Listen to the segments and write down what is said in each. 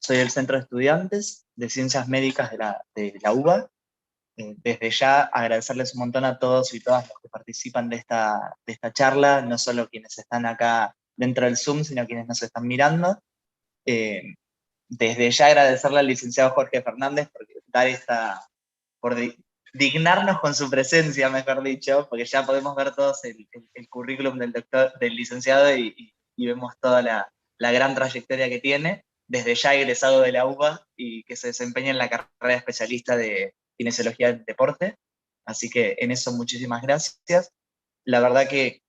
soy del Centro de Estudiantes de Ciencias Médicas de la UBA. Desde ya agradecerles un montón a todos y todas los que participan de esta charla, no solo quienes están acá dentro del Zoom, sino quienes nos están mirando. Desde ya agradecerle al licenciado Jorge Fernández por dignarnos con su presencia, mejor dicho, porque ya podemos ver todos el currículum del licenciado y vemos toda la gran trayectoria que tiene, desde ya egresado de la UBA y que se desempeña en la carrera de especialista de kinesiología del deporte. Así que en eso muchísimas gracias. La verdad que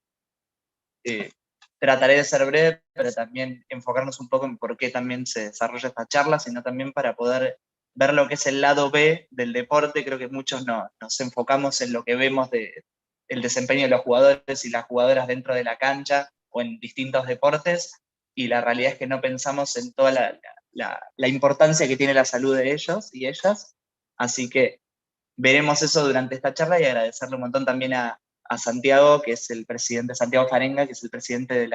trataré de ser breve, pero también enfocarnos un poco en por qué también se desarrolla esta charla, sino también para poder ver lo que es el lado B del deporte. Creo que muchos nos enfocamos en lo que vemos el desempeño de los jugadores y las jugadoras dentro de la cancha o en distintos deportes, y la realidad es que no pensamos en toda la importancia que tiene la salud de ellos y ellas. Así que veremos eso durante esta charla, y agradecerle un montón también a Santiago, que es el presidente, Santiago Farenga, que es el presidente de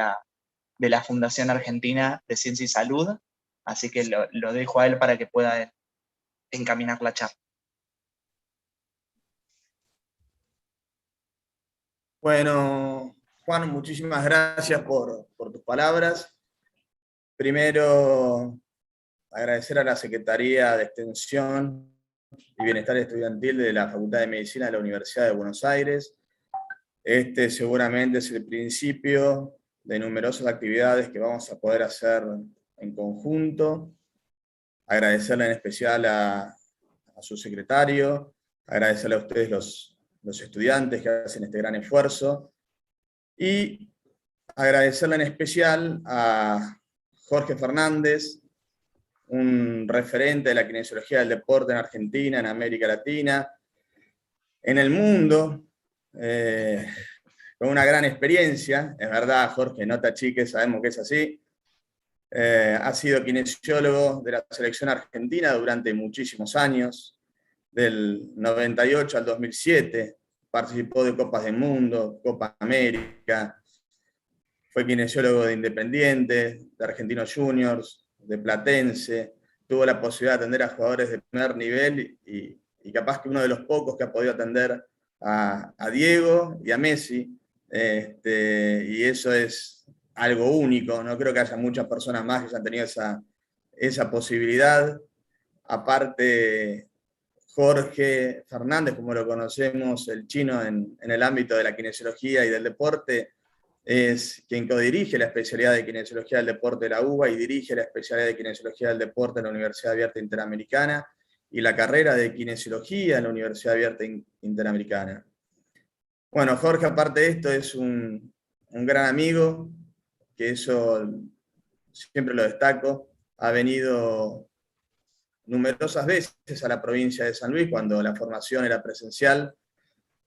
la Fundación Argentina de Ciencia y Salud. Así que lo dejo a él para que pueda encaminar la charla. Bueno, Juan, muchísimas gracias por tus palabras. Primero, agradecer a la Secretaría de Extensión y Bienestar Estudiantil de la Facultad de Medicina de la Universidad de Buenos Aires. Este seguramente es el principio de numerosas actividades que vamos a poder hacer en conjunto. Agradecerle en especial a su secretario, agradecerle a ustedes los estudiantes que hacen este gran esfuerzo, y agradecerle en especial a Jorge Fernández, un referente de la kinesiología del deporte en Argentina, en América Latina, en el mundo, con una gran experiencia. Es verdad, Jorge, no te achiques, sabemos que es así. Ha sido kinesiólogo de la selección argentina durante muchísimos años, del 98 al 2007, participó de Copas del Mundo, Copa América, fue kinesiólogo de Independiente, de Argentinos Juniors, de Platense, tuvo la posibilidad de atender a jugadores de primer nivel y capaz que uno de los pocos que ha podido atender a Diego y a Messi, y eso es algo único, no creo que haya muchas personas más que hayan tenido esa posibilidad. Aparte, Jorge Fernández, como lo conocemos, el chino en el ámbito de la kinesiología y del deporte, es quien codirige la especialidad de kinesiología del deporte de la UBA y dirige la especialidad de kinesiología del deporte en la Universidad Abierta Interamericana y la carrera de kinesiología en la Universidad Abierta Interamericana. Bueno, Jorge, aparte de esto, es un gran amigo, que eso siempre lo destaco. Ha venido numerosas veces a la provincia de San Luis, cuando la formación era presencial,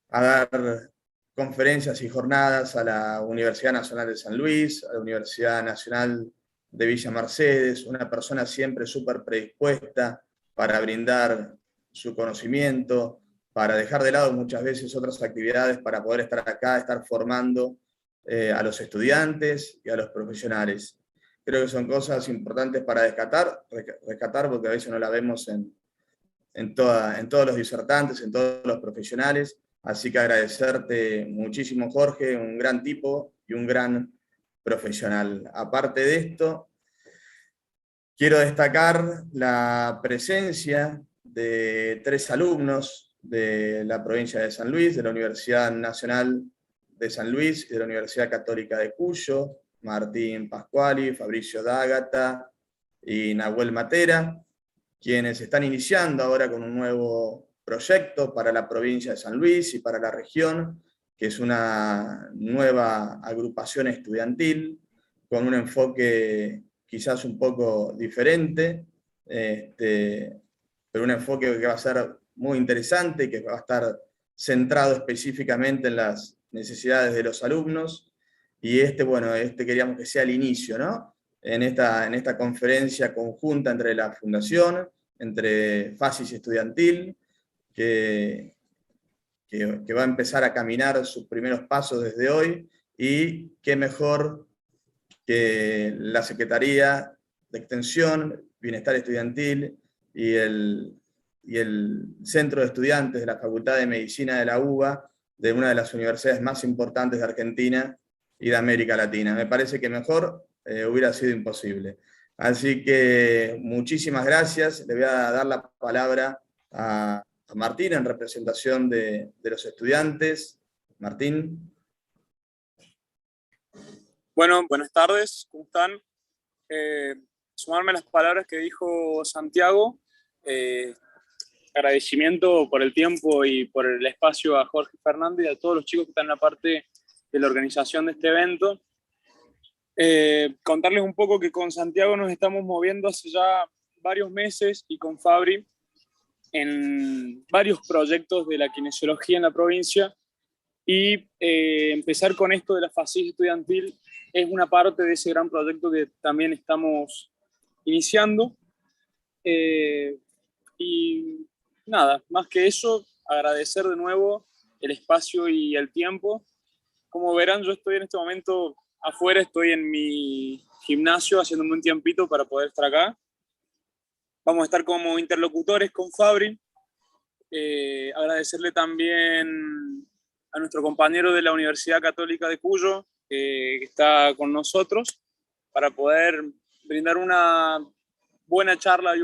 a dar conferencias y jornadas a la Universidad Nacional de San Luis, a la Universidad Nacional de Villa Mercedes, una persona siempre súper predispuesta para brindar su conocimiento, para dejar de lado muchas veces otras actividades para poder estar acá, estar formando a los estudiantes y a los profesionales. Creo que son cosas importantes para rescatar porque a veces no la vemos en todos los disertantes, en todos los profesionales. Así que agradecerte muchísimo, Jorge, un gran tipo y un gran profesional. Aparte de esto, quiero destacar la presencia de 3 alumnos de la provincia de San Luis, de la Universidad Nacional de San Luis y de la Universidad Católica de Cuyo, Martín Pascuali, Fabricio D'Agata y Nahuel Matera, quienes están iniciando ahora con un nuevo proyecto para la provincia de San Luis y para la región, que es una nueva agrupación estudiantil con un enfoque quizás un poco diferente, pero un enfoque que va a ser muy interesante y que va a estar centrado específicamente en las necesidades de los alumnos. Y bueno, queríamos que sea el inicio, ¿no? En esta conferencia conjunta entre la Fundación, entre FASIS Estudiantil, que va a empezar a caminar sus primeros pasos desde hoy, y qué mejor que la Secretaría de Extensión, Bienestar Estudiantil y el Centro de Estudiantes de la Facultad de Medicina de la UBA, de una de las universidades más importantes de Argentina y de América Latina. Me parece que mejor hubiera sido imposible. Así que muchísimas gracias. Le voy a dar la palabra a Martín en representación de los estudiantes. Martín. Bueno, buenas tardes, ¿cómo están? Sumarme a las palabras que dijo Santiago. Agradecimiento por el tiempo y por el espacio a Jorge Fernández y a todos los chicos que están en la parte de la organización de este evento. Contarles un poco que con Santiago nos estamos moviendo hace ya varios meses y con Fabri en varios proyectos de la kinesiología en la provincia, y empezar con esto de la FACIS estudiantil es una parte de ese gran proyecto que también estamos iniciando. Y nada, más que eso, agradecer de nuevo el espacio y el tiempo. Como verán, yo estoy en este momento afuera, estoy en mi gimnasio haciéndome un tiempito para poder estar acá. Vamos a estar como interlocutores con Fabri. Agradecerle también a nuestro compañero de la Universidad Católica de Cuyo, que está con nosotros, para poder brindar una buena charla y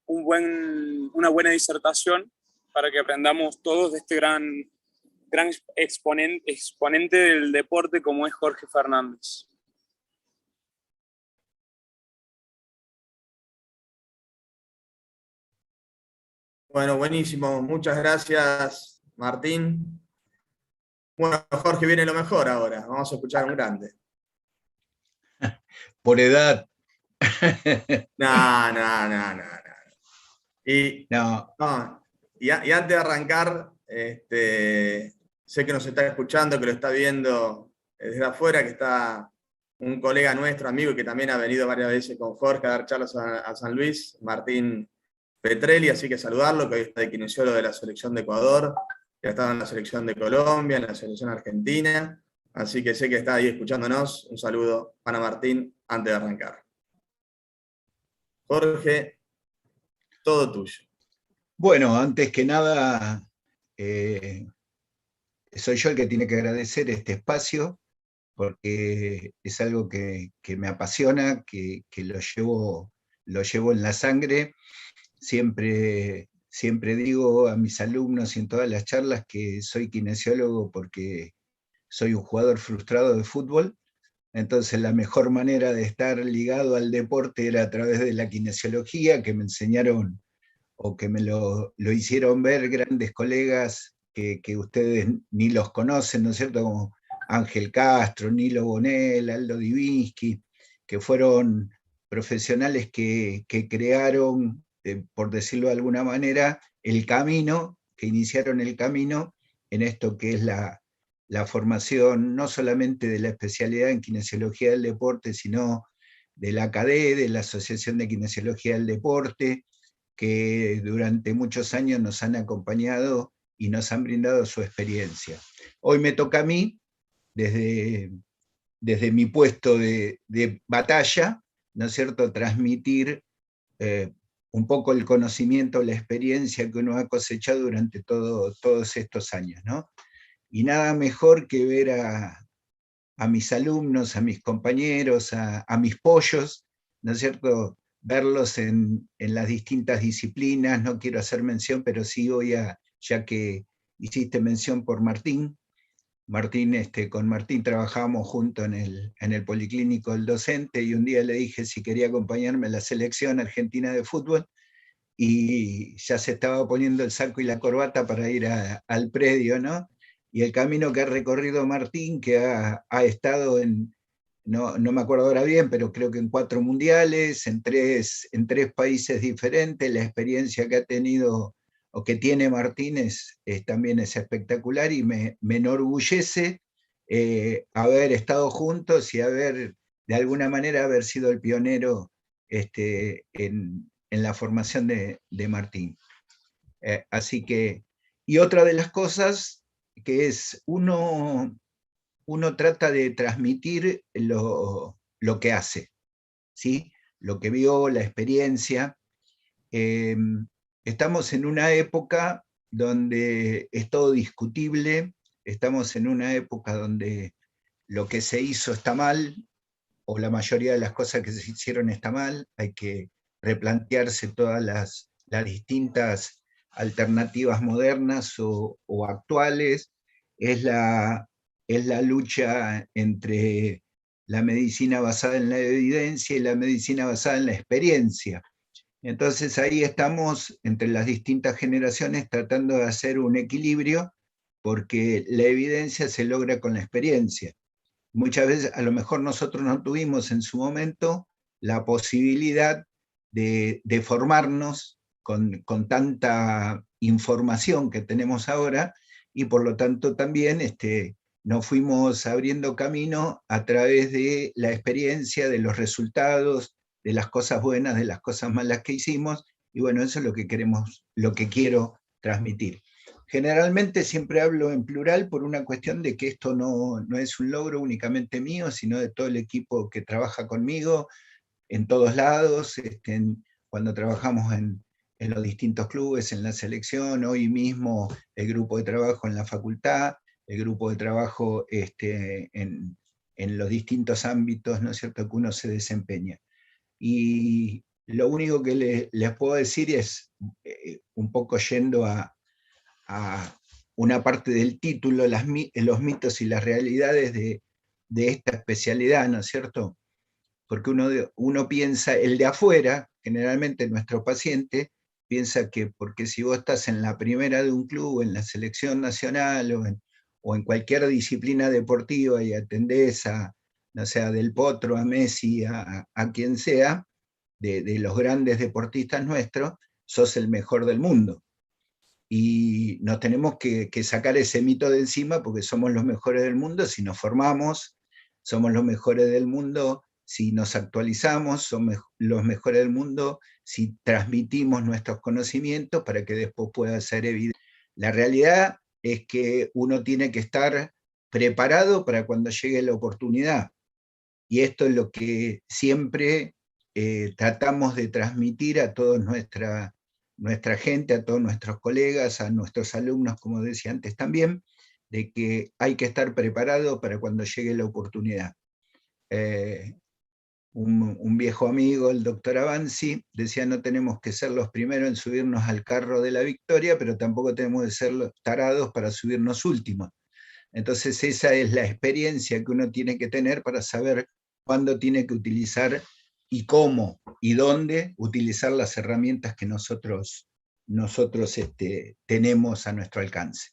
una buena disertación, para que aprendamos todos de este gran exponente del deporte como es Jorge Fernández. Bueno, buenísimo. Muchas gracias, Martín. Bueno, Jorge, viene lo mejor ahora. Vamos a escuchar a un grande. Por edad. No. Y antes de arrancar, sé que nos está escuchando, que lo está viendo desde afuera, que está un colega nuestro, amigo, que también ha venido varias veces con Jorge a dar charlas a San Luis, Martín Petrelli, así que saludarlo, que hoy está de kinesiólogo de la selección de Ecuador, que ha estado en la selección de Colombia, en la selección argentina, así que sé que está ahí escuchándonos. Un saludo para Martín antes de arrancar. Jorge, todo tuyo. Bueno, antes que nada, soy yo el que tiene que agradecer este espacio, porque es algo que me apasiona, que lo llevo en la sangre. Siempre digo a mis alumnos y en todas las charlas que soy kinesiólogo porque soy un jugador frustrado de fútbol. Entonces la mejor manera de estar ligado al deporte era a través de la kinesiología, que me enseñaron o que me lo hicieron ver grandes colegas que ustedes ni los conocen, ¿no es cierto? Como Ángel Castro, Nilo Bonel, Aldo Divinsky, que fueron profesionales que crearon, por decirlo de alguna manera, el camino, que iniciaron el camino en esto que es la formación no solamente de la especialidad en kinesiología del deporte, sino de la ACADE, de la Asociación de Kinesiología del Deporte, que durante muchos años nos han acompañado y nos han brindado su experiencia. Hoy me toca a mí, desde mi puesto de batalla, ¿no es cierto?, transmitir un poco el conocimiento, la experiencia que uno ha cosechado durante todos estos años, ¿no? Y nada mejor que ver a mis alumnos, a mis compañeros, a mis pollos, ¿no es cierto?, verlos en las distintas disciplinas. No quiero hacer mención, pero sí ya que hiciste mención por Martín. Con Martín trabajábamos juntos en el Policlínico del Docente, y un día le dije si quería acompañarme a la selección argentina de fútbol, y ya se estaba poniendo el saco y la corbata para ir al predio, ¿no? Y el camino que ha recorrido Martín, que ha estado no me acuerdo ahora bien, pero creo que en 4 mundiales, en tres países diferentes, la experiencia que ha tenido o que tiene Martín también es espectacular, y me enorgullece haber estado juntos y de alguna manera, haber sido el pionero en la formación de Martín. Así que, y otra de las cosas que es, uno trata de transmitir lo que hace, ¿sí? lo que vio, la experiencia. Estamos en una época donde es todo discutible, estamos en una época donde lo que se hizo está mal, o la mayoría de las cosas que se hicieron está mal, hay que replantearse todas las distintas alternativas modernas o actuales, es la lucha entre la medicina basada en la evidencia y la medicina basada en la experiencia. Entonces ahí estamos entre las distintas generaciones tratando de hacer un equilibrio, porque la evidencia se logra con la experiencia. Muchas veces a lo mejor nosotros no tuvimos en su momento la posibilidad de formarnos con tanta información que tenemos ahora, y por lo tanto también nos fuimos abriendo camino a través de la experiencia, de los resultados, de las cosas buenas, de las cosas malas que hicimos, y bueno, eso es lo que queremos, lo que quiero transmitir. Generalmente siempre hablo en plural por una cuestión de que esto no es un logro únicamente mío, sino de todo el equipo que trabaja conmigo en todos lados, cuando trabajamos en los distintos clubes, en la selección, hoy mismo el grupo de trabajo en la facultad, el grupo de trabajo en los distintos ámbitos, ¿no es cierto?, que uno se desempeña. Y lo único que les puedo decir es, un poco yendo a una parte del título, los mitos y las realidades de esta especialidad, ¿no es cierto? Porque uno piensa, el de afuera, generalmente nuestro paciente, piensa que porque si vos estás en la primera de un club, en la selección nacional o en cualquier disciplina deportiva y atendés no sé, del Potro, a Messi, a quien sea, de los grandes deportistas nuestros, sos el mejor del mundo. Y nos tenemos que sacar ese mito de encima, porque somos los mejores del mundo si nos formamos, somos los mejores del mundo si nos actualizamos, somos los mejores del mundo si transmitimos nuestros conocimientos para que después pueda ser evidente. La realidad es que uno tiene que estar preparado para cuando llegue la oportunidad, y esto es lo que siempre tratamos de transmitir a toda nuestra gente, a todos nuestros colegas, a nuestros alumnos, como decía antes también, de que hay que estar preparado para cuando llegue la oportunidad. Un viejo amigo, el doctor Avanzi, decía: no tenemos que ser los primeros en subirnos al carro de la victoria, pero tampoco tenemos que ser los tarados para subirnos últimos. Entonces esa es la experiencia que uno tiene que tener para saber cuándo tiene que utilizar y cómo y dónde utilizar las herramientas que nosotros tenemos a nuestro alcance.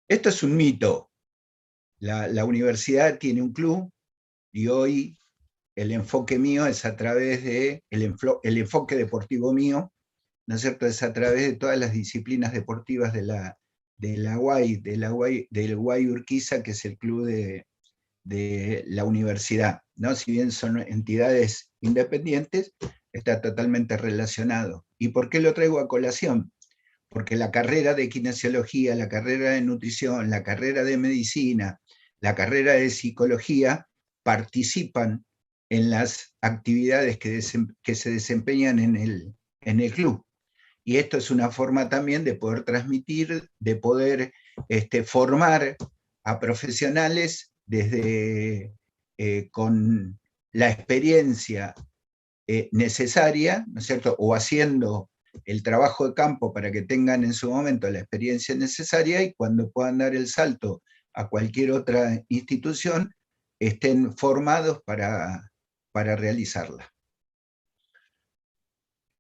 Esto es un mito. La universidad tiene un club, y hoy el enfoque mío es a través de, el enfoque deportivo mío, ¿no es cierto?, es a través de todas las disciplinas deportivas del UAI Urquiza, que es el club de la universidad, ¿no? Si bien son entidades independientes, está totalmente relacionado. ¿Y por qué lo traigo a colación? Porque la carrera de kinesiología, la carrera de nutrición, la carrera de medicina, la carrera de psicología participan en las actividades que se desempeñan en el club. Y esto es una forma también de poder transmitir, de poder formar a profesionales desde con la experiencia necesaria, ¿no es cierto?, o haciendo el trabajo de campo para que tengan en su momento la experiencia necesaria, y cuando puedan dar el salto a cualquier otra institución, estén formados para realizarla.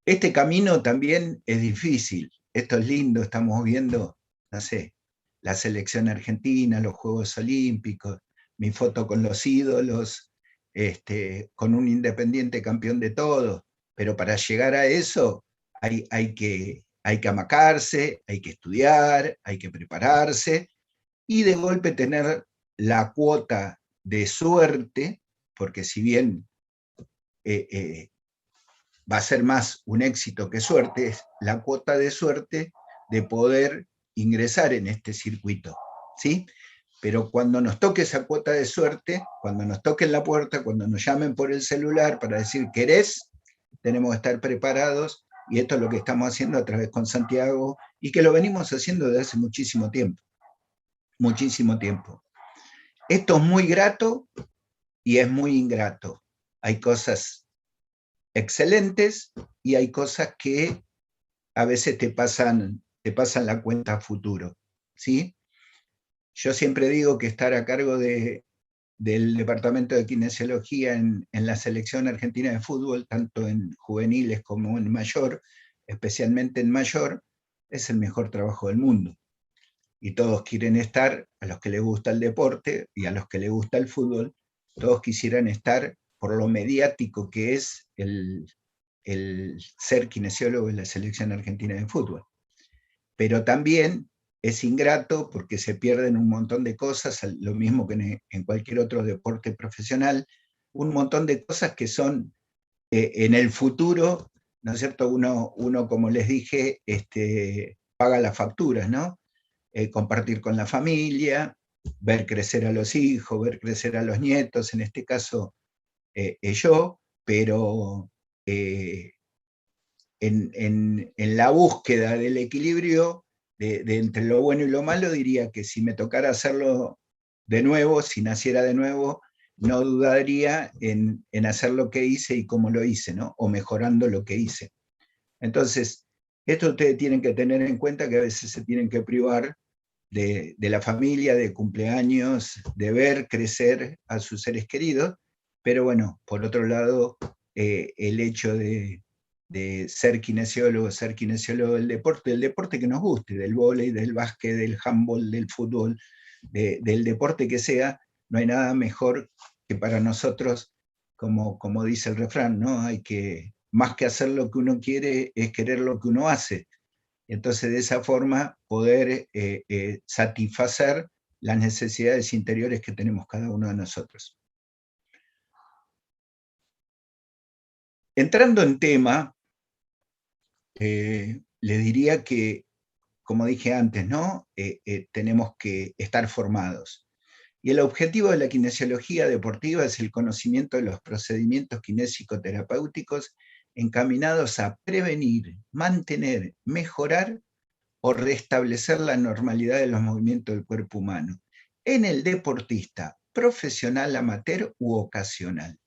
Este camino también es difícil. Esto es lindo, estamos viendo, no sé, la selección argentina, los Juegos Olímpicos, mi foto con los ídolos, con un Independiente campeón de todo, pero para llegar a eso hay que amacarse, hay que estudiar, hay que prepararse, y de golpe tener la cuota de suerte, porque si bien va a ser más un éxito que suerte, es la cuota de suerte de poder ingresar en este circuito, ¿sí? pero cuando nos toque esa cuota de suerte, cuando nos toquen la puerta, cuando nos llamen por el celular para decir ¿querés?, tenemos que estar preparados, y esto es lo que estamos haciendo a través con Santiago, y que lo venimos haciendo desde hace muchísimo tiempo. Muchísimo tiempo. Esto es muy grato y es muy ingrato. Hay cosas excelentes y hay cosas que a veces te pasan la cuenta a futuro, ¿sí? Yo siempre digo que estar a cargo del departamento de kinesiología en la selección argentina de fútbol, tanto en juveniles como en mayor, especialmente en mayor, es el mejor trabajo del mundo. Y todos quieren estar, a los que les gusta el deporte y a los que les gusta el fútbol, todos quisieran estar por lo mediático que es el ser kinesiólogo en la selección argentina de fútbol. Pero también es ingrato porque se pierden un montón de cosas, lo mismo que en cualquier otro deporte profesional, un montón de cosas que son en el futuro, ¿no es cierto? Uno como les dije, paga las facturas, ¿no? Compartir con la familia, ver crecer a los hijos, ver crecer a los nietos, en este caso yo, pero en la búsqueda del equilibrio de entre lo bueno y lo malo, diría que si me tocara hacerlo de nuevo, si naciera de nuevo, no dudaría en hacer lo que hice y cómo lo hice, ¿no? O mejorando lo que hice. Entonces, esto ustedes tienen que tener en cuenta, que a veces se tienen que privar de la familia, de cumpleaños, de ver crecer a sus seres queridos, pero bueno, por otro lado, el hecho de ser kinesiólogo del deporte que nos guste, del vóley, del básquet, del handball, del fútbol, del deporte que sea, no hay nada mejor que para nosotros, como dice el refrán, ¿no? Hay que, más que hacer lo que uno quiere, es querer lo que uno hace. Entonces, de esa forma, poder satisfacer las necesidades interiores que tenemos cada uno de nosotros. Entrando en tema, les diría que, como dije antes, ¿no? Tenemos que estar formados. Y el objetivo de la kinesiología deportiva es el conocimiento de los procedimientos kinésico-terapéuticos encaminados a prevenir, mantener, mejorar o restablecer la normalidad de los movimientos del cuerpo humano en el deportista profesional, amateur u ocasional.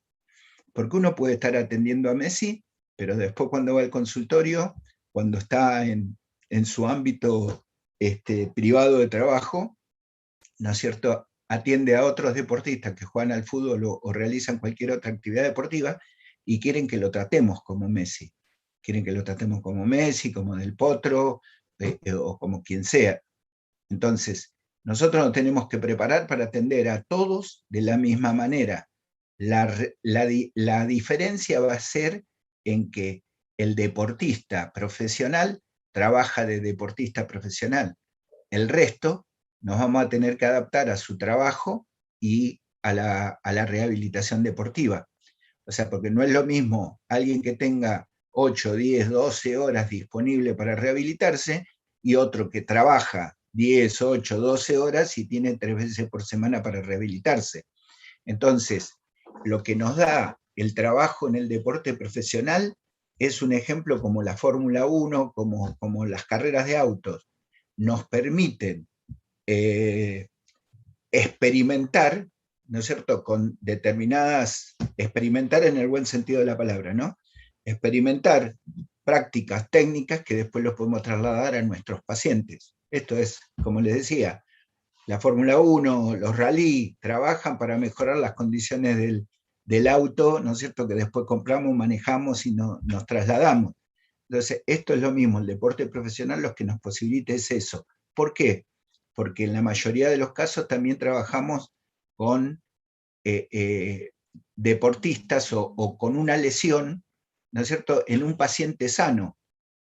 Porque uno puede estar atendiendo a Messi, pero después cuando va al consultorio, cuando está en su ámbito privado de trabajo, ¿no es cierto?, atiende a otros deportistas que juegan al fútbol o realizan cualquier otra actividad deportiva y quieren que lo tratemos como Messi. Quieren que lo tratemos como Messi, como Del Potro, o como quien sea. Entonces, nosotros nos tenemos que preparar para atender a todos de la misma manera. La diferencia va a ser en que el deportista profesional trabaja de deportista profesional. El resto nos vamos a tener que adaptar a su trabajo y a la rehabilitación deportiva. O sea, porque no es lo mismo alguien que tenga 8, 10, 12 horas disponible para rehabilitarse y otro que trabaja 10, 8, 12 horas y tiene 3 veces por semana para rehabilitarse. Entonces, lo que nos da el trabajo en el deporte profesional es un ejemplo como la Fórmula 1, como las carreras de autos. Nos permiten experimentar, ¿no es cierto?, con determinadas, experimentar en el buen sentido de la palabra, ¿no? Experimentar prácticas técnicas que después los podemos trasladar a nuestros pacientes. Esto es, como les decía, la Fórmula 1, los rally, trabajan para mejorar las condiciones del auto, ¿no es cierto?, que después compramos, manejamos y nos trasladamos. Entonces, esto es lo mismo, el deporte profesional lo que nos posibilita es eso. ¿Por qué? Porque en la mayoría de los casos también trabajamos con deportistas o con una lesión, ¿no es cierto?, en un paciente sano.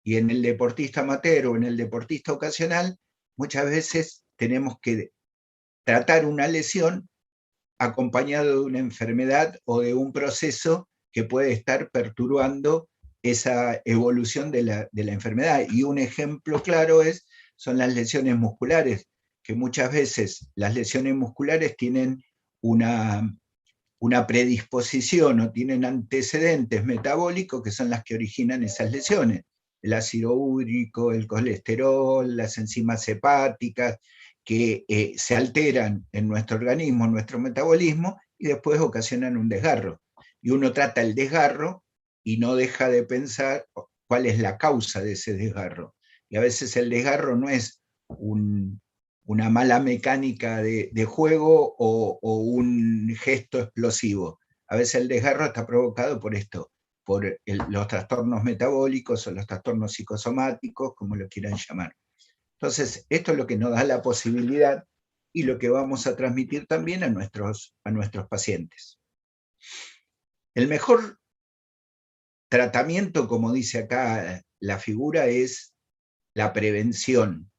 Y en el deportista amateur o en el deportista ocasional, muchas veces tenemos que tratar una lesión acompañado de una enfermedad o de un proceso que puede estar perturbando esa evolución de la enfermedad. Y un ejemplo claro son las lesiones musculares. que muchas veces las lesiones musculares tienen una predisposición o tienen antecedentes metabólicos que son las que originan esas lesiones. El ácido úrico, el colesterol, las enzimas hepáticas, que se alteran en nuestro organismo, en nuestro metabolismo, y después ocasionan un desgarro. Y uno trata el desgarro y no deja de pensar cuál es la causa de ese desgarro. Y a veces el desgarro no es una mala mecánica de juego o un gesto explosivo. A veces el desgarro está provocado por esto, por los trastornos metabólicos o los trastornos psicosomáticos, como lo quieran llamar. Entonces, esto es lo que nos da la posibilidad y lo que vamos a transmitir también a nuestros pacientes. El mejor tratamiento, como dice acá la figura, es la prevención.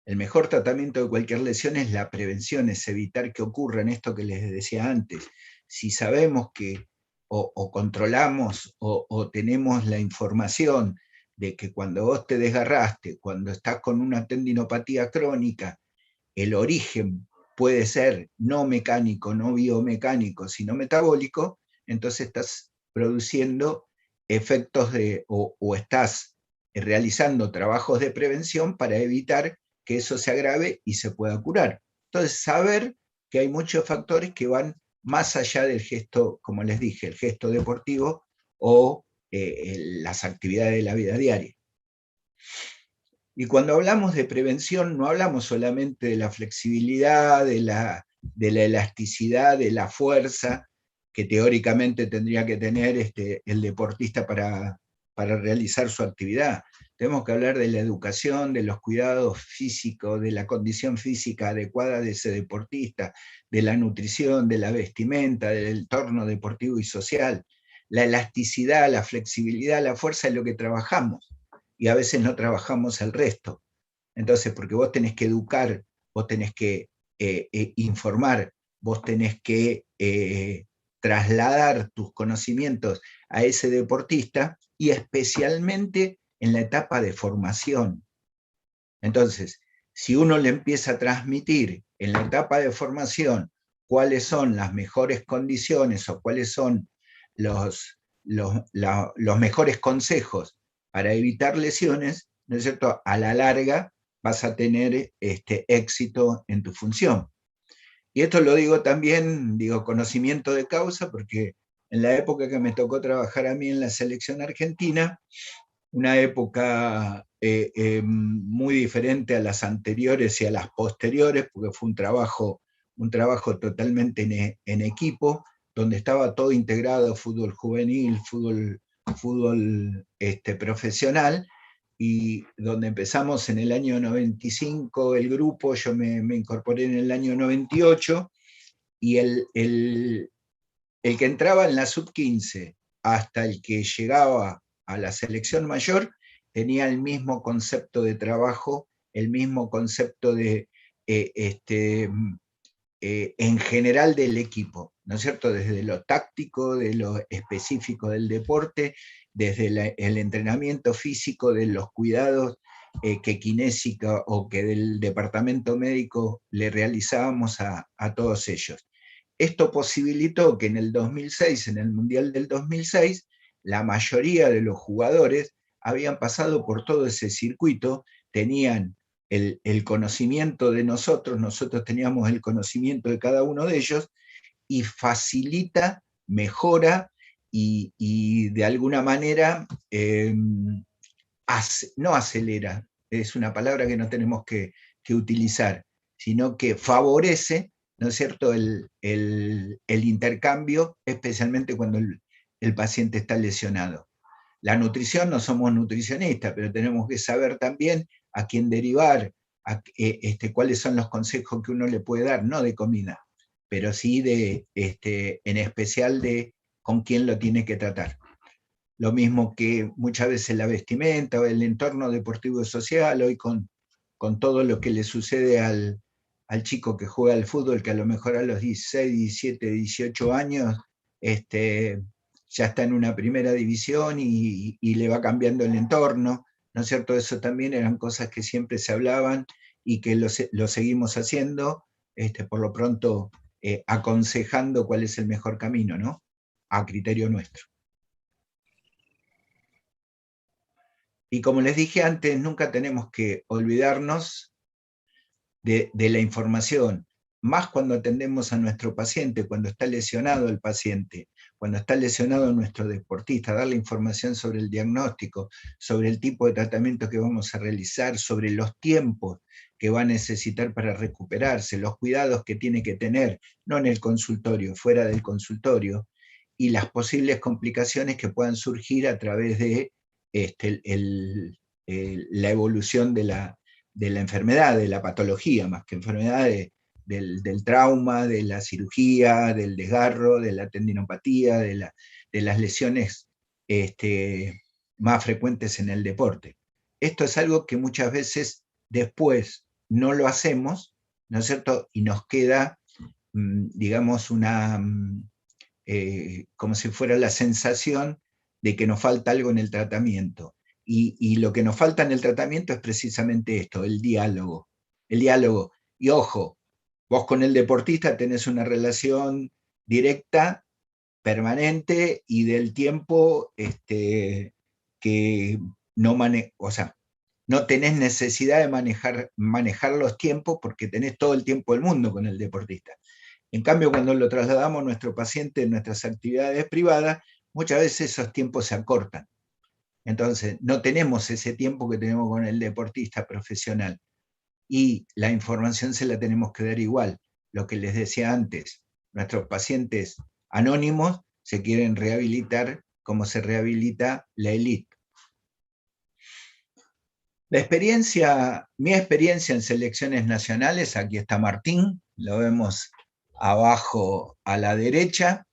El mejor tratamiento de cualquier lesión es la prevención, es evitar que ocurra en esto que les decía antes. Si sabemos que o controlamos o tenemos la información de que cuando vos te desgarraste, cuando estás con una tendinopatía crónica, el origen puede ser no mecánico, no biomecánico, sino metabólico, entonces estás produciendo efectos o estás realizando trabajos de prevención para evitar que eso se agrave y se pueda curar. Entonces, saber que hay muchos factores que van más allá del gesto, como les dije, el gesto deportivo o las actividades de la vida diaria. Y cuando hablamos de prevención, no hablamos solamente de la flexibilidad, de la elasticidad, de la fuerza que teóricamente tendría que tener el deportista para realizar su actividad. Tenemos que hablar de la educación, de los cuidados físicos, de la condición física adecuada de ese deportista, de la nutrición, de la vestimenta, del entorno deportivo y social. La elasticidad, la flexibilidad, la fuerza es lo que trabajamos, y a veces no trabajamos el resto. Entonces, porque vos tenés que educar, vos tenés que informar, vos tenés que trasladar tus conocimientos a ese deportista, y especialmente en la etapa de formación. Entonces, si uno le empieza a transmitir en la etapa de formación cuáles son las mejores condiciones o cuáles son los mejores consejos para evitar lesiones, ¿no es cierto?, a la larga vas a tener éxito en tu función. Y esto lo digo también, digo conocimiento de causa, porque en la época que me tocó trabajar a mí en la selección argentina, una época muy diferente a las anteriores y a las posteriores, porque fue un trabajo totalmente en equipo, donde estaba todo integrado, fútbol juvenil, fútbol profesional, y donde empezamos en el año 95 el grupo, yo me incorporé en el año 98, y el que entraba en la sub-15 hasta el que llegaba a la selección mayor tenía el mismo concepto de trabajo, el mismo concepto en general del equipo, ¿no es cierto? Desde lo táctico, de lo específico del deporte, desde el entrenamiento físico, de los cuidados que Kinésica o que del departamento médico le realizábamos a todos ellos. Esto posibilitó que en el 2006, en el Mundial del 2006, la mayoría de los jugadores habían pasado por todo ese circuito, tenían el conocimiento de nosotros teníamos el conocimiento de cada uno de ellos, y facilita, mejora y de alguna manera no acelera, es una palabra que no tenemos que utilizar, sino que favorece, ¿no es cierto?, el intercambio, especialmente cuando el paciente está lesionado. La nutrición, no somos nutricionistas, pero tenemos que saber también a quién derivar, cuáles son los consejos que uno le puede dar, no de comida, pero sí en especial de con quién lo tiene que tratar. Lo mismo que muchas veces la vestimenta o el entorno deportivo y social, hoy con todo lo que le sucede al chico que juega al fútbol, que a lo mejor a los 16, 17, 18 años ya está en una primera división y le va cambiando el entorno, ¿no es cierto? Eso también eran cosas que siempre se hablaban y que lo seguimos haciendo, por lo pronto aconsejando cuál es el mejor camino, ¿no? A criterio nuestro. Y como les dije antes, nunca tenemos que olvidarnos de la información, más cuando atendemos a nuestro paciente, cuando está lesionado el paciente, cuando está lesionado nuestro deportista, darle información sobre el diagnóstico, sobre el tipo de tratamiento que vamos a realizar, sobre los tiempos que va a necesitar para recuperarse, los cuidados que tiene que tener, no en el consultorio, fuera del consultorio, y las posibles complicaciones que puedan surgir a través de la evolución de la enfermedad, de la patología, más que enfermedad, del trauma, de la cirugía, del desgarro, de la tendinopatía, de las lesiones más frecuentes en el deporte. Esto es algo que muchas veces después no lo hacemos, ¿no es cierto? Y nos queda, digamos, como si fuera la sensación de que nos falta algo en el tratamiento. Y lo que nos falta en el tratamiento es precisamente esto, el diálogo. El diálogo. Y ojo, vos con el deportista tenés una relación directa, permanente y del tiempo que no no tenés necesidad de manejar los tiempos porque tenés todo el tiempo del mundo con el deportista. En cambio, cuando lo trasladamos a nuestro paciente en nuestras actividades privadas, muchas veces esos tiempos se acortan. Entonces, no tenemos ese tiempo que tenemos con el deportista profesional. Y la información se la tenemos que dar igual. Lo que les decía antes, nuestros pacientes anónimos se quieren rehabilitar como se rehabilita la élite. Mi experiencia en selecciones nacionales, aquí está Martín, lo vemos abajo a la derecha,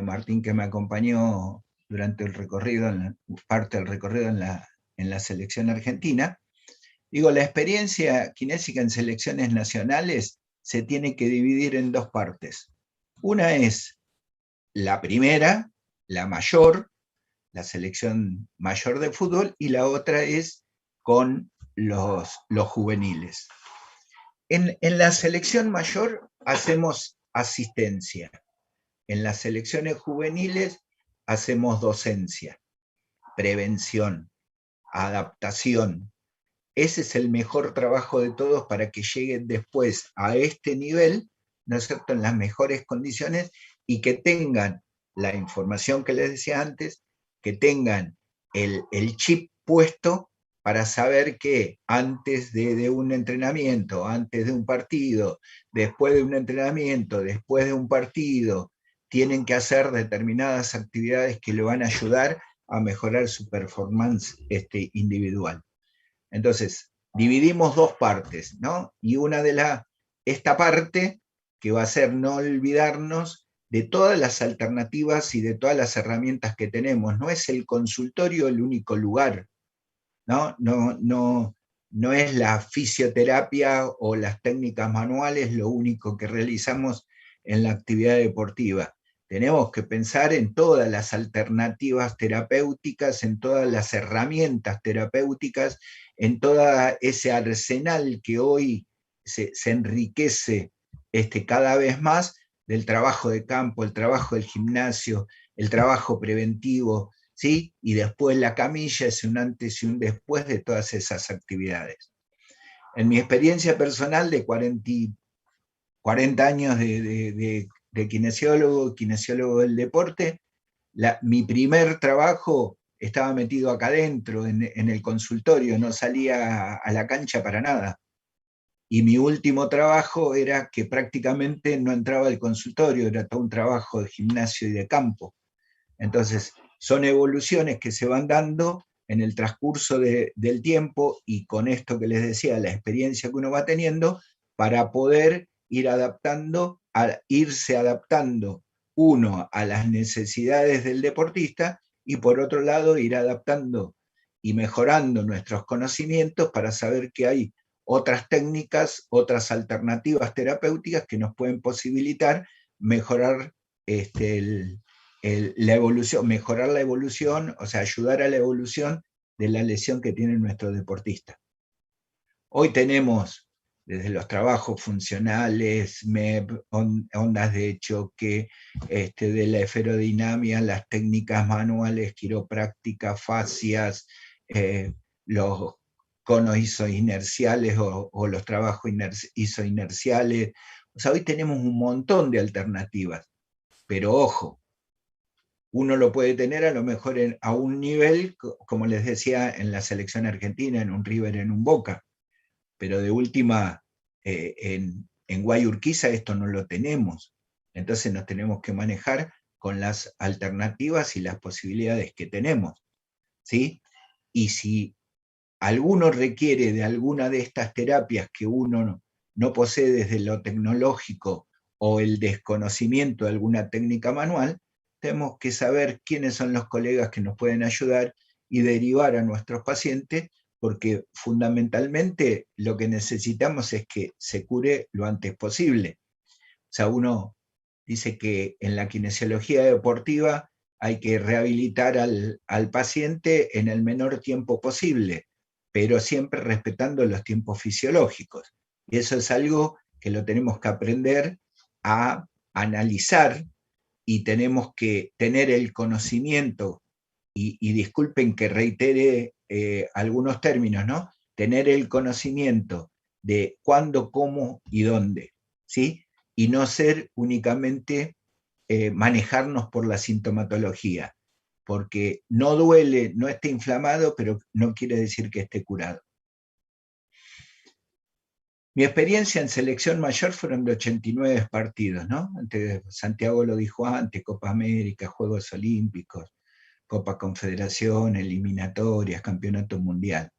Martín que me acompañó durante el recorrido, parte del recorrido en la selección argentina. Digo, la experiencia kinésica en selecciones nacionales se tiene que dividir en dos partes. Una es la primera, la mayor, la selección mayor de fútbol, y la otra es con los juveniles. En la selección mayor hacemos asistencia. En las selecciones juveniles hacemos docencia, prevención, adaptación. Ese es el mejor trabajo de todos para que lleguen después a este nivel, ¿no es cierto?, en las mejores condiciones y que tengan la información que les decía antes, que tengan el chip puesto para saber que antes de un entrenamiento, antes de un partido, después de un entrenamiento, después de un partido, tienen que hacer determinadas actividades que le van a ayudar a mejorar su performance individual. Entonces, dividimos dos partes, ¿no? Y esta parte que va a ser no olvidarnos de todas las alternativas y de todas las herramientas que tenemos. No es el consultorio el único lugar, ¿no? No es la fisioterapia o las técnicas manuales lo único que realizamos en la actividad deportiva. Tenemos que pensar en todas las alternativas terapéuticas, en todas las herramientas terapéuticas, en todo ese arsenal que hoy se enriquece cada vez más del trabajo de campo, el trabajo del gimnasio, el trabajo preventivo, ¿sí? Y después la camilla es un antes y un después de todas esas actividades. En mi experiencia personal de 40 años de kinesiólogo del deporte, mi primer trabajo estaba metido acá adentro, en el consultorio, no salía a la cancha para nada. Y mi último trabajo era que prácticamente no entraba al consultorio, era todo un trabajo de gimnasio y de campo. Entonces, son evoluciones que se van dando en el transcurso del tiempo y con esto que les decía, la experiencia que uno va teniendo, para poder irse adaptando uno a las necesidades del deportista y por otro lado ir adaptando y mejorando nuestros conocimientos para saber que hay otras técnicas, otras alternativas terapéuticas que nos pueden posibilitar mejorar la evolución, mejorar la evolución, o sea, ayudar a la evolución de la lesión que tiene nuestro deportista. Hoy tenemos desde los trabajos funcionales, MEP, ondas de choque, de la esferodinamia, las técnicas manuales, quiroprácticas, fascias, los conos isoinerciales o los trabajos isoinerciales. O sea, hoy tenemos un montón de alternativas, pero ojo, uno lo puede tener a lo mejor a un nivel, como les decía, en la selección argentina, en un River, en un Boca, pero de última, en Guayurquiza esto no lo tenemos. Entonces nos tenemos que manejar con las alternativas y las posibilidades que tenemos, ¿sí? Y si alguno requiere de alguna de estas terapias que uno no posee desde lo tecnológico o el desconocimiento de alguna técnica manual, tenemos que saber quiénes son los colegas que nos pueden ayudar y derivar a nuestros pacientes, porque fundamentalmente lo que necesitamos es que se cure lo antes posible. O sea, uno dice que en la kinesiología deportiva hay que rehabilitar al paciente en el menor tiempo posible, pero siempre respetando los tiempos fisiológicos. Y eso es algo que lo tenemos que aprender a analizar, y tenemos que tener el conocimiento, y disculpen que reitere algunos términos, ¿no? Tener el conocimiento de cuándo, cómo y dónde, ¿sí? Y no ser únicamente manejarnos por la sintomatología, porque no duele, no está inflamado, pero no quiere decir que esté curado. Mi experiencia en selección mayor fueron de 89 partidos, ¿no? Santiago lo dijo antes, Copa América, Juegos Olímpicos, Copa Confederación, eliminatorias, Campeonato Mundial.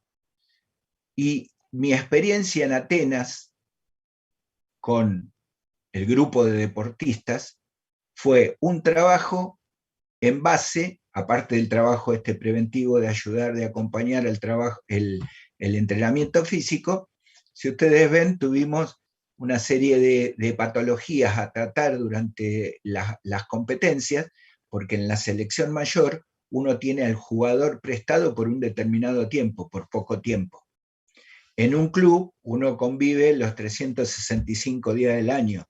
Y mi experiencia en Atenas con el grupo de deportistas fue un trabajo en base, aparte del trabajo preventivo de ayudar, de acompañar el trabajo, el entrenamiento físico. Si ustedes ven, tuvimos una serie de patologías a tratar durante las competencias, porque en la selección mayor uno tiene al jugador prestado por un determinado tiempo, por poco tiempo. En un club uno convive los 365 días del año.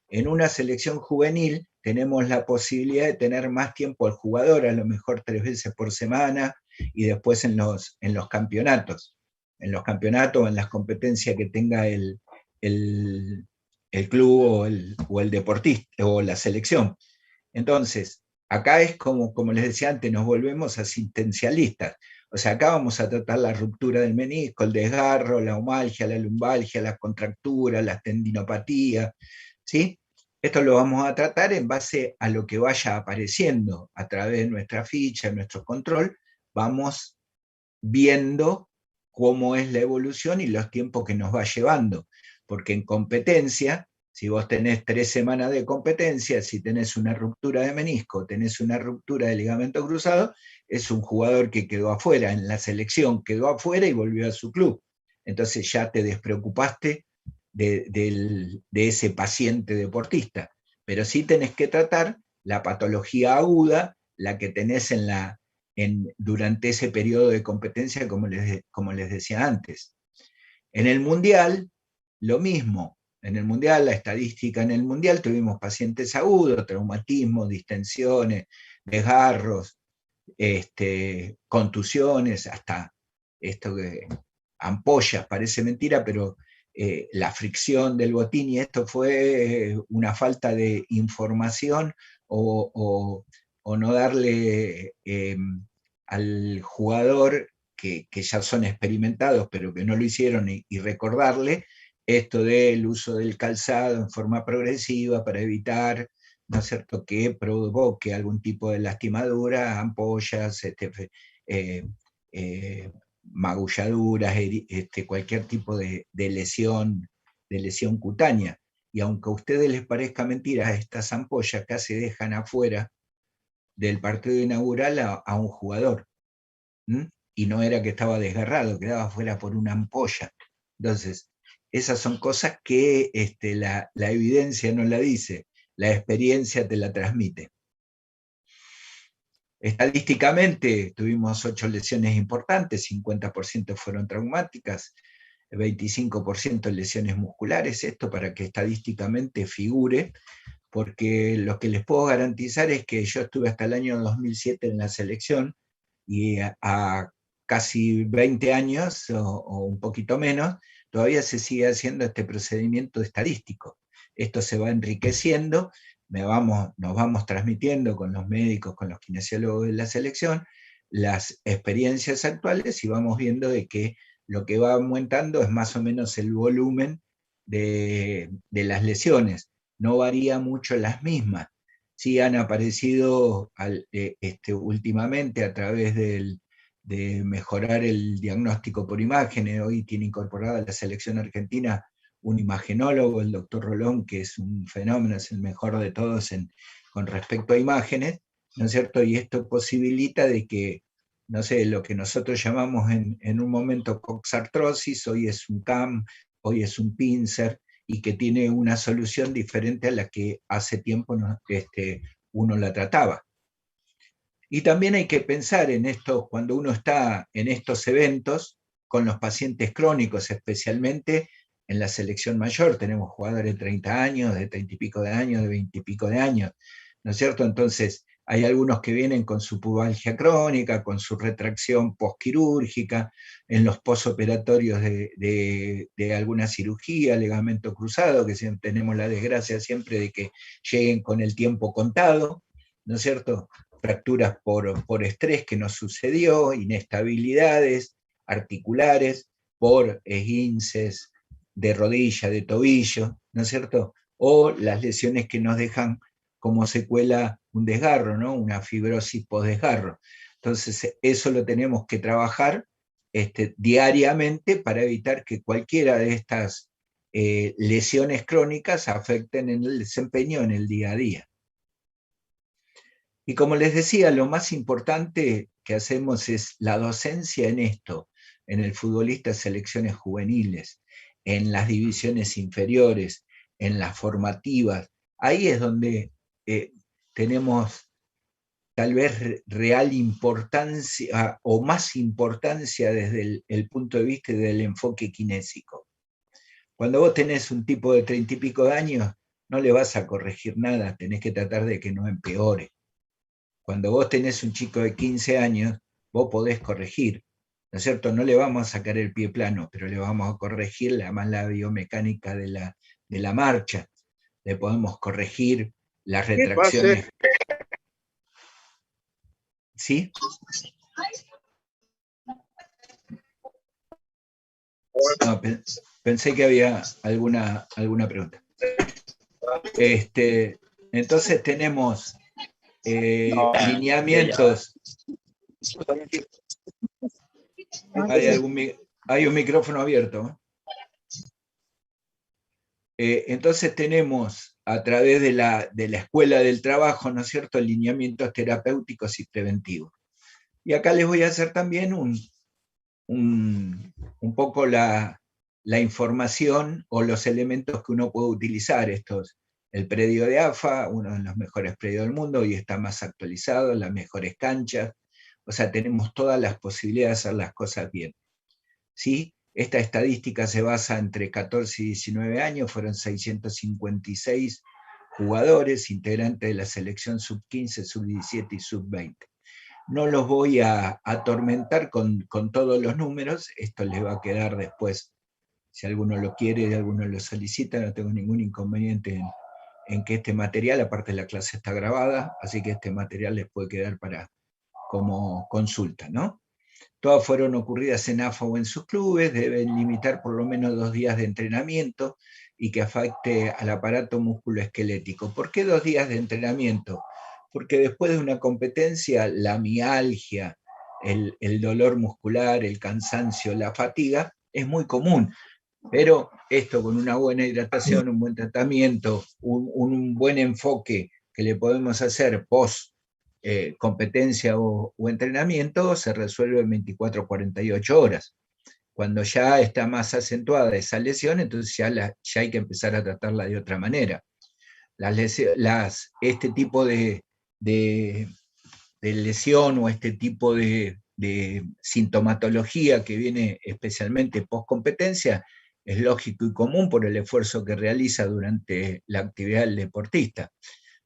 En una selección juvenil tenemos la posibilidad de tener más tiempo al jugador, a lo mejor 3 veces por semana, y después en los campeonatos. En los campeonatos o en las competencias que tenga el club o el deportista o la selección. Entonces, acá es como les decía antes, nos volvemos asistencialistas. O sea, acá vamos a tratar la ruptura del menisco, el desgarro, la omalgia, la lumbalgia, las contracturas, las tendinopatías, ¿sí? Esto lo vamos a tratar en base a lo que vaya apareciendo a través de nuestra ficha, nuestro control. Vamos viendo cómo es la evolución y los tiempos que nos va llevando. Porque en competencia, si vos tenés 3 semanas de competencia, si tenés una ruptura de menisco, tenés una ruptura de ligamento cruzado, es un jugador que quedó afuera, en la selección quedó afuera y volvió a su club. Entonces ya te despreocupaste de ese paciente deportista. Pero sí tenés que tratar la patología aguda, la que tenés durante ese periodo de competencia, como les decía antes. En el Mundial, lo mismo. En el Mundial, la estadística en el Mundial, tuvimos pacientes agudos, traumatismos, distensiones, desgarros, contusiones, hasta ampollas, parece mentira, pero la fricción del botín, y esto fue una falta de información o no darle al jugador que ya son experimentados, pero que no lo hicieron, y recordarle esto del uso del calzado en forma progresiva para evitar, ¿no es cierto?, que provoque algún tipo de lastimadura, ampollas, magulladuras, cualquier tipo de lesión cutánea. Y aunque a ustedes les parezca mentira, estas ampollas casi dejan afuera del partido inaugural a un jugador. Y no era que estaba desgarrado, quedaba fuera por una ampolla. Entonces, esas son cosas que la evidencia no la dice, la experiencia te la transmite. Estadísticamente tuvimos 8 lesiones importantes, 50% fueron traumáticas, 25% lesiones musculares, esto para que estadísticamente figure, porque lo que les puedo garantizar es que yo estuve hasta el año 2007 en la selección, y a casi 20 años o un poquito menos, todavía se sigue haciendo este procedimiento estadístico. Esto se va enriqueciendo, nos vamos transmitiendo con los médicos, con los kinesiólogos de la selección, las experiencias actuales, y vamos viendo de que lo que va aumentando es más o menos el volumen de las lesiones. No varía mucho las mismas. Sí han aparecido últimamente a través de mejorar el diagnóstico por imágenes. Hoy tiene incorporada la selección argentina un imagenólogo, el doctor Rolón, que es un fenómeno, es el mejor de todos con respecto a imágenes, ¿no es cierto? Y esto posibilita de que, no sé, lo que nosotros llamamos en un momento coxartrosis, hoy es un CAM, hoy es un pincer, y que tiene una solución diferente a la que hace tiempo uno la trataba. Y también hay que pensar en esto cuando uno está en estos eventos con los pacientes crónicos, especialmente en la selección mayor. Tenemos jugadores de 30 años, de 30 y pico de años, de 20 y pico de años, ¿no es cierto? Entonces, hay algunos que vienen con su pubalgia crónica, con su retracción postquirúrgica, en los posoperatorios de alguna cirugía, ligamento cruzado, que tenemos la desgracia siempre de que lleguen con el tiempo contado, ¿no es cierto? Fracturas por estrés que nos sucedió, inestabilidades articulares por esguinces de rodilla, de tobillo, ¿no es cierto? O las lesiones que nos dejan como secuela un desgarro, ¿no? Una fibrosis posdesgarro. Entonces, eso lo tenemos que trabajar diariamente para evitar que cualquiera de estas lesiones crónicas afecten en el desempeño en el día a día. Y como les decía, lo más importante que hacemos es la docencia en esto, en el futbolista selecciones juveniles, en las divisiones inferiores, en las formativas. Ahí es donde tenemos tal vez real importancia o más importancia desde el punto de vista del enfoque kinésico. Cuando vos tenés un tipo de 30 y pico de años, no le vas a corregir nada, tenés que tratar de que no empeore. Cuando vos tenés un chico de 15 años, vos podés corregir, ¿no es cierto? No le vamos a sacar el pie plano, pero le vamos a corregir la biomecánica de la marcha, le podemos corregir las retracciones. ¿Sí? No, pensé que había alguna pregunta. Entonces tenemos lineamientos. Hay un micrófono abierto. Entonces tenemos a través de la escuela del trabajo, ¿no es cierto?, lineamientos terapéuticos y preventivos. Y acá les voy a hacer también un poco la información o los elementos que uno puede utilizar. El predio de AFA, uno de los mejores predios del mundo, y está más actualizado, las mejores canchas. O sea, tenemos todas las posibilidades de hacer las cosas bien. ¿Sí? Esta estadística se basa entre 14 y 19 años, fueron 656 jugadores, integrantes de la selección sub-15, sub-17 y sub-20. No los voy a atormentar con todos los números, esto les va a quedar después, si alguno lo quiere y alguno lo solicita, no tengo ningún inconveniente en que este material, aparte la clase está grabada, así que este material les puede quedar como consulta, ¿no? Todas fueron ocurridas en AFA o en sus clubes, deben limitar por lo menos 2 días de entrenamiento y que afecte al aparato musculoesquelético. ¿Por qué 2 días de entrenamiento? Porque después de una competencia, la mialgia, el dolor muscular, el cansancio, la fatiga, es muy común. Pero esto con una buena hidratación, un buen tratamiento, un buen enfoque que le podemos hacer post competencia o entrenamiento, se resuelve en 24 o 48 horas. Cuando ya está más acentuada esa lesión, entonces ya hay que empezar a tratarla de otra manera. Este tipo de lesión o este tipo de de sintomatología que viene especialmente post-competencia, es lógico y común por el esfuerzo que realiza durante la actividad del deportista.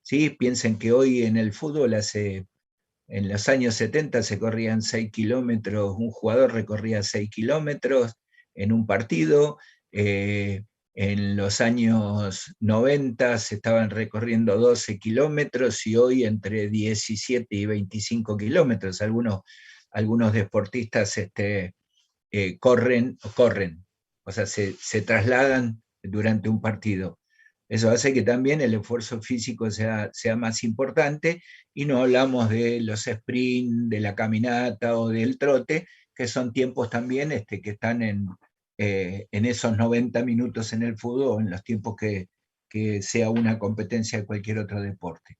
¿Sí? Piensen que hoy en el fútbol, en los años 70 se corrían 6 kilómetros, un jugador recorría 6 kilómetros en un partido, en los años 90 se estaban recorriendo 12 kilómetros y hoy entre 17 y 25 kilómetros. Algunos deportistas corren, o sea, se trasladan durante un partido. Eso hace que también el esfuerzo físico sea más importante, y no hablamos de los sprints, de la caminata o del trote, que son tiempos también que están en esos 90 minutos en el fútbol, o en los tiempos que sea una competencia de cualquier otro deporte.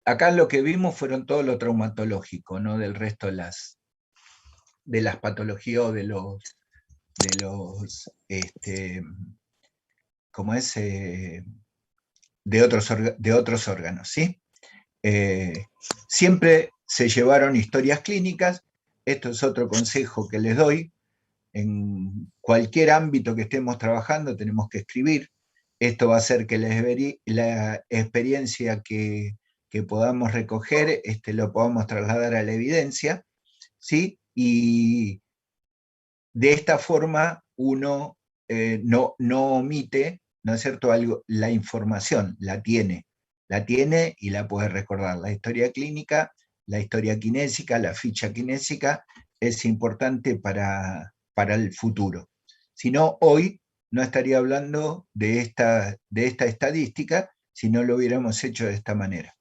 Acá lo que vimos fueron todo lo traumatológico, no del resto de las patologías o de los ¿cómo es? De otros órganos, ¿sí? Siempre se llevaron historias clínicas. Esto es otro consejo que les doy. En cualquier ámbito que estemos trabajando tenemos que escribir. Esto va a hacer que la experiencia que podamos recoger lo podamos trasladar a la evidencia, ¿sí? Y de esta forma uno no omite, ¿no es cierto?, la información, la tiene y la puede recordar. La historia clínica, la historia kinésica, la ficha kinésica es importante para el futuro. Si no, hoy no estaría hablando de esta estadística si no lo hubiéramos hecho de esta manera.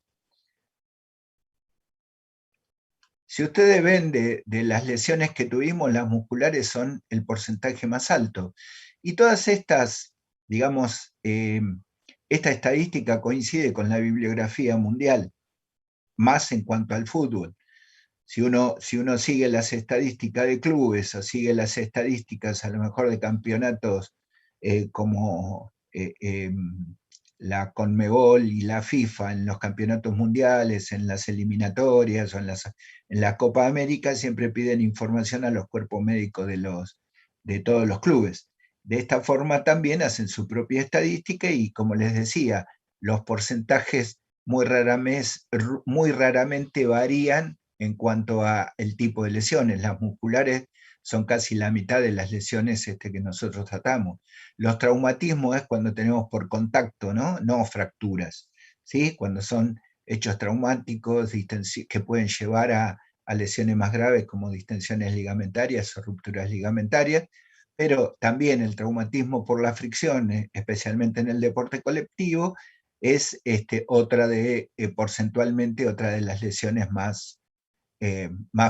Si ustedes ven de las lesiones que tuvimos, las musculares son el porcentaje más alto. Y todas estas, digamos, esta estadística coincide con la bibliografía mundial, más en cuanto al fútbol. Si uno sigue las estadísticas de clubes o sigue las estadísticas a lo mejor de campeonatos como la CONMEBOL y la FIFA en los campeonatos mundiales, en las eliminatorias o en la Copa América, siempre piden información a los cuerpos médicos de todos los clubes. De esta forma también hacen su propia estadística y, como les decía, los porcentajes muy raramente varían en cuanto al tipo de lesiones. Las musculares son casi la mitad de las lesiones que nosotros tratamos. Los traumatismos es cuando tenemos por contacto, no fracturas, ¿sí? Cuando son hechos traumáticos que pueden llevar a lesiones más graves como distensiones ligamentarias o rupturas ligamentarias, pero también el traumatismo por la fricción, especialmente en el deporte colectivo, es porcentualmente otra de las lesiones más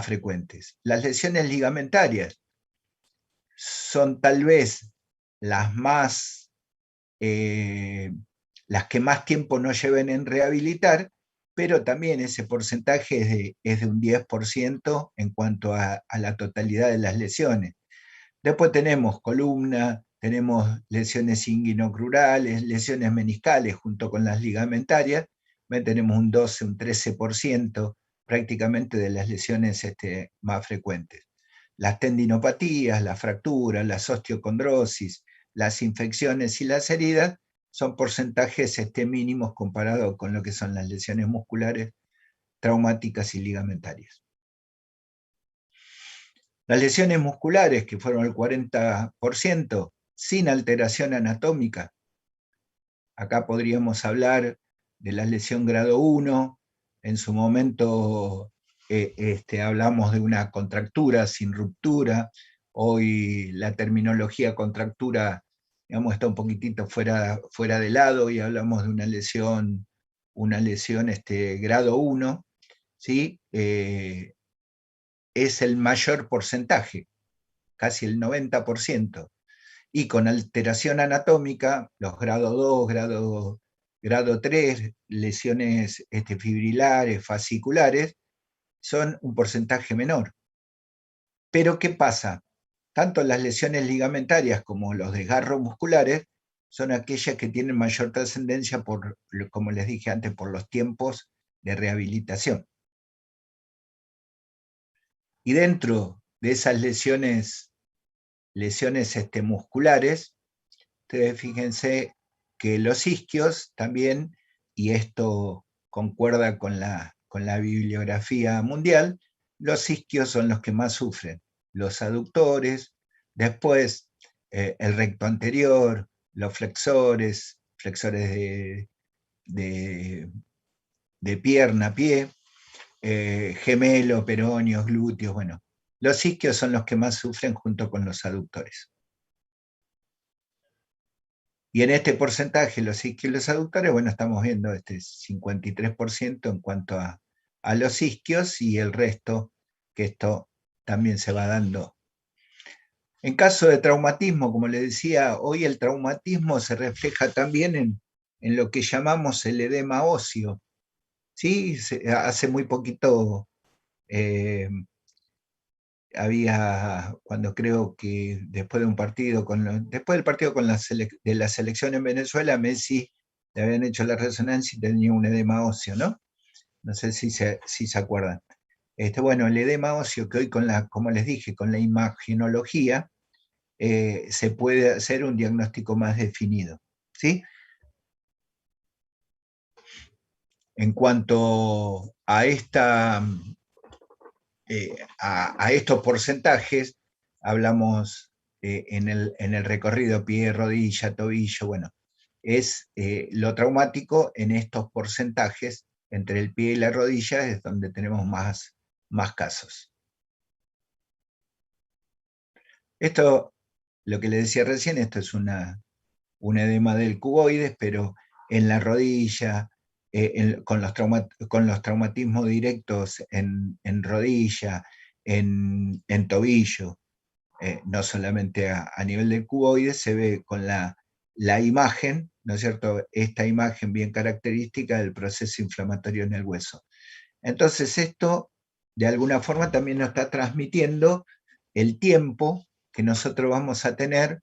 frecuentes. Las lesiones ligamentarias son tal vez las que más tiempo no lleven en rehabilitar, pero también ese porcentaje es de un 10% en cuanto a la totalidad de las lesiones. Después tenemos columna, tenemos lesiones inguinocrurales, lesiones meniscales junto con las ligamentarias, tenemos un 12, un 13% prácticamente de las lesiones más frecuentes. Las tendinopatías, las fracturas, las osteocondrosis, las infecciones y las heridas son porcentajes mínimos comparados con lo que son las lesiones musculares, traumáticas y ligamentarias. Las lesiones musculares, que fueron el 40%, sin alteración anatómica. Acá podríamos hablar de la lesión grado 1, en su momento hablamos de una contractura sin ruptura, hoy la terminología contractura, digamos, está un poquitito fuera de lado y hablamos de una lesión grado 1, ¿sí? Es el mayor porcentaje, casi el 90%, y con alteración anatómica, los grado 2, grado 3, lesiones fibrilares, fasciculares, son un porcentaje menor. Pero ¿qué pasa? Tanto las lesiones ligamentarias como los desgarros musculares son aquellas que tienen mayor trascendencia como les dije antes, por los tiempos de rehabilitación. Y dentro de esas lesiones musculares, ustedes fíjense que los isquios también, y esto concuerda con la bibliografía mundial, los isquios son los que más sufren, los aductores, después el recto anterior, los flexores de pierna, pie, gemelo, peroneos, glúteos, bueno. Los isquios son los que más sufren junto con los aductores. Y en este porcentaje, los isquios y los aductores, bueno, estamos viendo este 53% en cuanto a los isquios y el resto, que esto también se va dando. En caso de traumatismo, como les decía, hoy el traumatismo se refleja también en lo que llamamos el edema óseo. ¿Sí? Hace muy poquito cuando creo que después de un partido, después del partido de la selección en Venezuela, Messi le habían hecho la resonancia y tenía un edema óseo, ¿no? No sé si se acuerdan. Bueno, el edema óseo que hoy como les dije, con la imagenología, se puede hacer un diagnóstico más definido, ¿sí? En cuanto a estos porcentajes, hablamos en el recorrido pie, rodilla, tobillo, bueno, es lo traumático en estos porcentajes, entre el pie y la rodilla es donde tenemos más casos. Esto, lo que les decía recién, esto es un edema del cuboides, pero en la rodilla, con los traumatismos directos en rodilla, en tobillo, no solamente a nivel del cuboides, se ve con la imagen, ¿no es cierto?, esta imagen bien característica del proceso inflamatorio en el hueso. Entonces esto, de alguna forma, también nos está transmitiendo el tiempo que nosotros vamos a tener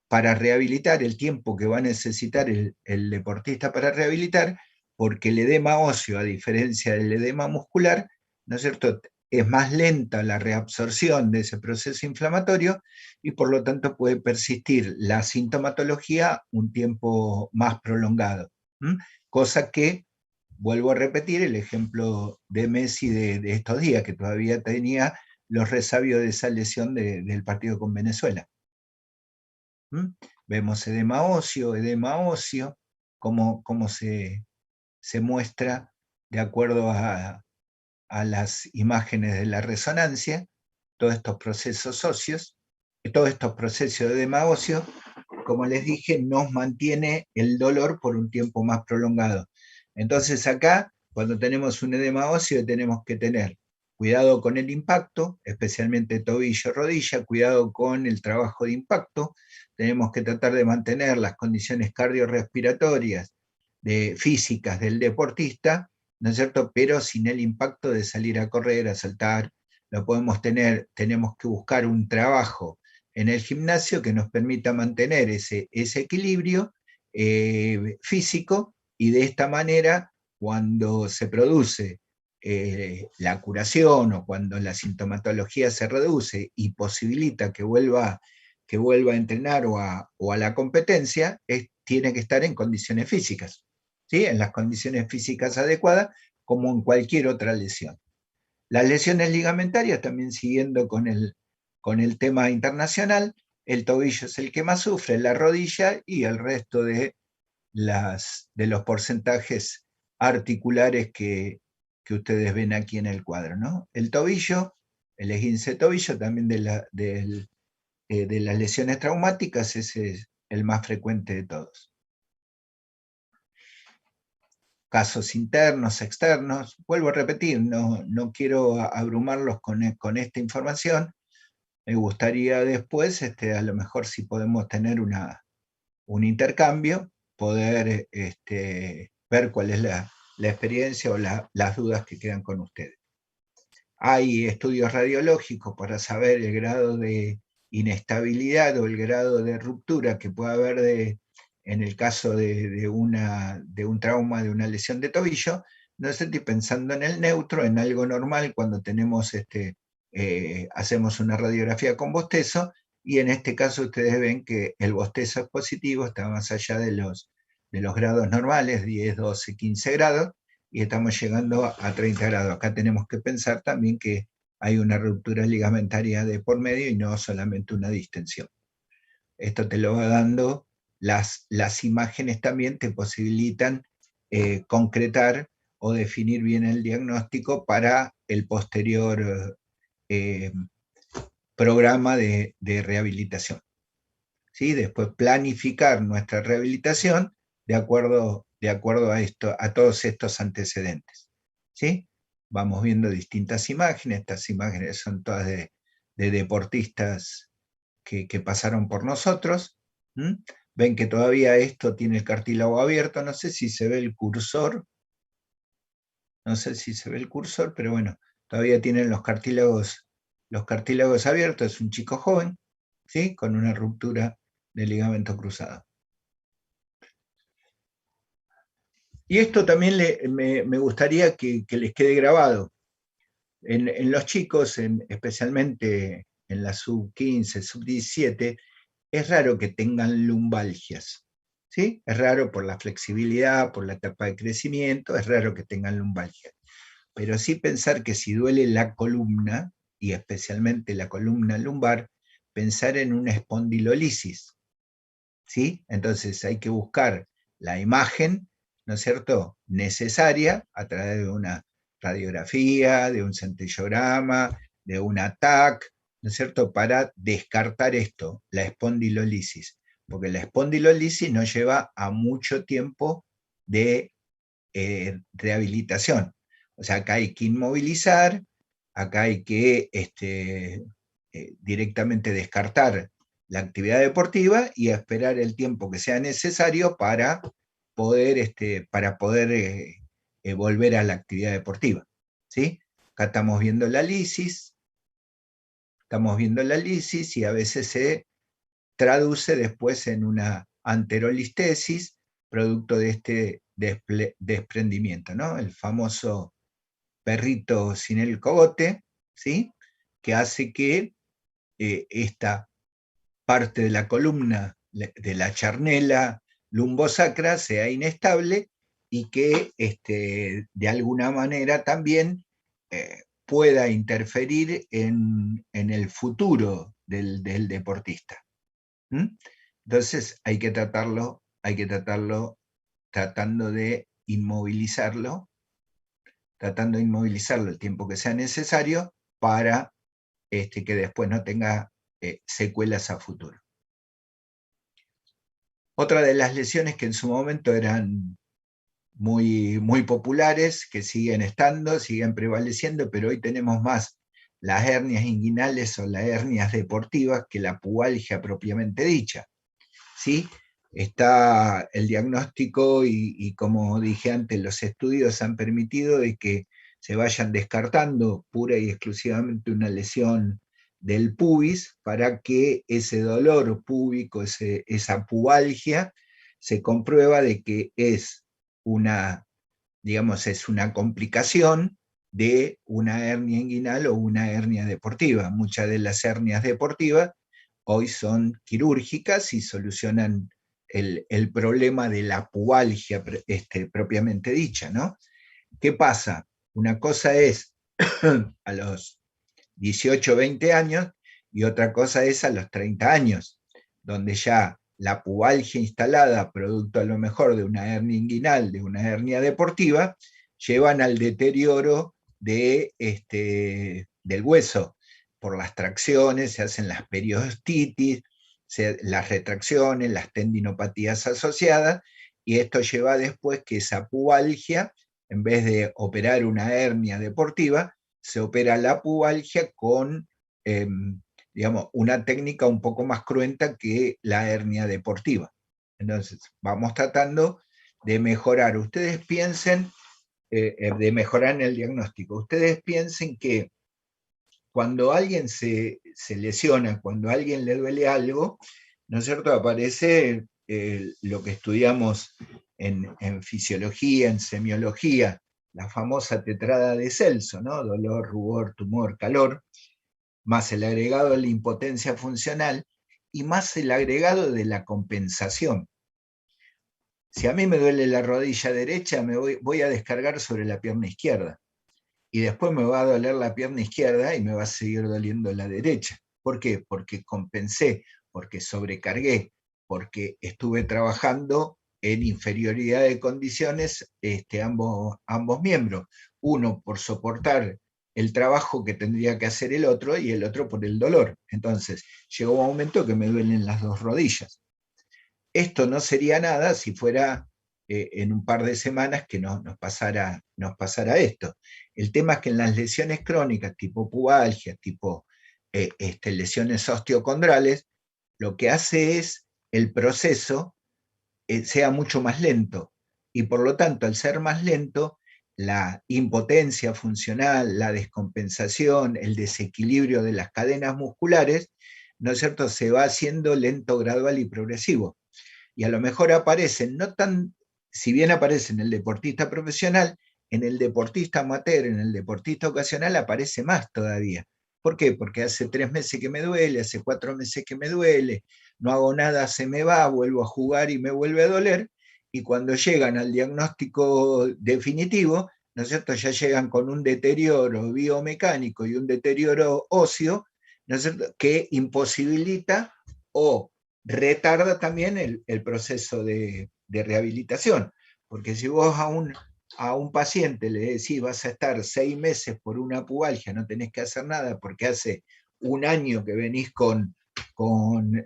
para rehabilitar, el tiempo que va a necesitar el deportista para rehabilitar, porque el edema óseo, a diferencia del edema muscular, ¿no es cierto?, es más lenta la reabsorción de ese proceso inflamatorio y por lo tanto puede persistir la sintomatología un tiempo más prolongado. Cosa que, vuelvo a repetir, el ejemplo de Messi de estos días, que todavía tenía los resabios de esa lesión del partido con Venezuela. Vemos edema óseo, cómo se muestra de acuerdo a las imágenes de la resonancia, todos estos procesos óseos, todos estos procesos de edema óseo, como les dije, nos mantiene el dolor por un tiempo más prolongado. Entonces acá, cuando tenemos un edema óseo, tenemos que tener cuidado con el impacto, especialmente tobillo, rodilla, cuidado con el trabajo de impacto, tenemos que tratar de mantener las condiciones cardiorrespiratorias físicas del deportista, ¿no es cierto?, pero sin el impacto de salir a correr, a saltar, lo podemos tener, tenemos que buscar un trabajo en el gimnasio que nos permita mantener ese equilibrio físico, y de esta manera, cuando se produce la curación o cuando la sintomatología se reduce y posibilita que vuelva a entrenar o a la competencia, tiene que estar en condiciones físicas, ¿sí?, en las condiciones físicas adecuadas, como en cualquier otra lesión. Las lesiones ligamentarias, también siguiendo con el tema internacional, el tobillo es el que más sufre, la rodilla y el resto de los porcentajes articulares que ustedes ven aquí en el cuadro, ¿no? El tobillo, el esguince de tobillo, también de las lesiones traumáticas, ese es el más frecuente de todos. Casos internos, externos, vuelvo a repetir, no quiero abrumarlos con esta información. Me gustaría después, a lo mejor si podemos tener un intercambio, poder ver cuál es la experiencia o las dudas que quedan con ustedes. Hay estudios radiológicos para saber el grado de inestabilidad o el grado de ruptura que puede haber en el caso de un trauma, de una lesión de tobillo. No estoy pensando en el neutro, en algo normal, cuando tenemos hacemos una radiografía con bostezo, y en este caso ustedes ven que el bostezo es positivo, está más allá de los grados normales, 10, 12, 15 grados, y estamos llegando a 30 grados. Acá tenemos que pensar también que hay una ruptura ligamentaria de por medio y no solamente una distensión. Esto te lo va dando, las imágenes también te posibilitan concretar o definir bien el diagnóstico para el posterior programa de rehabilitación. ¿Sí? Después planificar nuestra rehabilitación de acuerdo a todos estos antecedentes. ¿Sí? Vamos viendo distintas imágenes, estas imágenes son todas de deportistas que pasaron por nosotros. Ven que todavía esto tiene el cartílago abierto, no sé si se ve el cursor, pero bueno, todavía tienen los cartílagos abiertos, es un chico joven, ¿sí? Con una ruptura del ligamento cruzado. Y esto también me gustaría que les quede grabado. En los chicos, especialmente en la sub-15, sub-17, es raro que tengan lumbalgias. ¿Sí? Es raro por la flexibilidad, por la etapa de crecimiento, es raro que tengan lumbalgias. Pero sí pensar que si duele la columna, y especialmente la columna lumbar, pensar en una espondilolisis. ¿Sí? Entonces hay que buscar la imagen, ¿no es cierto?, necesaria a través de una radiografía, de un centellograma, de un TAC, ¿no es cierto?, para descartar esto, la espondilolisis, porque la espondilolisis nos lleva a mucho tiempo de rehabilitación. O sea, acá hay que inmovilizar, acá hay que directamente descartar la actividad deportiva y esperar el tiempo que sea necesario para poder, volver a la actividad deportiva. ¿Sí? Acá estamos viendo la lisis, y a veces se traduce después en una anterolistesis, producto de este desprendimiento, ¿no? El famoso perrito sin el cogote, ¿sí? Que hace que esta parte de la columna, de la charnela lumbosacra, sea inestable y que de alguna manera también pueda interferir en el futuro del deportista. Entonces hay que tratarlo tratando de inmovilizarlo el tiempo que sea necesario para que después no tenga secuelas a futuro. Otra de las lesiones que en su momento eran muy, muy populares, que siguen prevaleciendo, pero hoy tenemos más las hernias inguinales o las hernias deportivas que la pubalgia propiamente dicha. ¿Sí? Está el diagnóstico y como dije antes, los estudios han permitido de que se vayan descartando pura y exclusivamente una lesión del pubis para que ese dolor púbico, esa pubalgia, se comprueba de que es una complicación de una hernia inguinal o una hernia deportiva. Muchas de las hernias deportivas hoy son quirúrgicas y solucionan el problema de la pubalgia propiamente dicha, ¿no? ¿Qué pasa? Una cosa es a los 18, 20 años y otra cosa es a los 30 años, donde ya la pubalgia instalada, producto a lo mejor de una hernia inguinal, de una hernia deportiva, llevan al deterioro del hueso. Por las tracciones, se hacen las periostitis, las retracciones, las tendinopatías asociadas, y esto lleva después que esa pubalgia, en vez de operar una hernia deportiva, se opera la pubalgia con, una técnica un poco más cruenta que la hernia deportiva. Entonces, vamos tratando de mejorar. Ustedes piensen, de mejorar en el diagnóstico. Ustedes piensen que cuando alguien se lesiona, cuando a alguien le duele algo, ¿no es cierto?, aparece lo que estudiamos en fisiología, en semiología, la famosa tetrada de Celso, ¿no? Dolor, rubor, tumor, calor. más el agregado de la impotencia funcional y más el agregado de la compensación. Si a mí me duele la rodilla derecha, voy a descargar sobre la pierna izquierda. Y después me va a doler la pierna izquierda y me va a seguir doliendo la derecha. ¿Por qué? Porque compensé, porque sobrecargué, porque estuve trabajando en inferioridad de condiciones ambos miembros. Uno por soportar el trabajo que tendría que hacer el otro y el otro por el dolor. Entonces, llegó un momento que me duelen las dos rodillas. Esto no sería nada si fuera en un par de semanas que nos pasara esto. El tema es que en las lesiones crónicas, tipo pubalgia, tipo lesiones osteocondrales, lo que hace es el proceso sea mucho más lento. Y por lo tanto, al ser más lento, la impotencia funcional, la descompensación, el desequilibrio de las cadenas musculares, ¿no es cierto?, se va haciendo lento, gradual y progresivo. Y a lo mejor aparecen, no tan, si bien aparece en el deportista profesional, en el deportista amateur, en el deportista ocasional aparece más todavía. ¿Por qué? Porque hace 3 meses que me duele, hace 4 meses que me duele, no hago nada, se me va, vuelvo a jugar y me vuelve a doler, y cuando llegan al diagnóstico definitivo, ¿no es cierto?, ya llegan con un deterioro biomecánico y un deterioro óseo, ¿no es cierto?, que imposibilita o retarda también el proceso de rehabilitación, porque si vos a un paciente le decís vas a estar 6 meses por una pubalgia, no tenés que hacer nada porque hace un año que venís con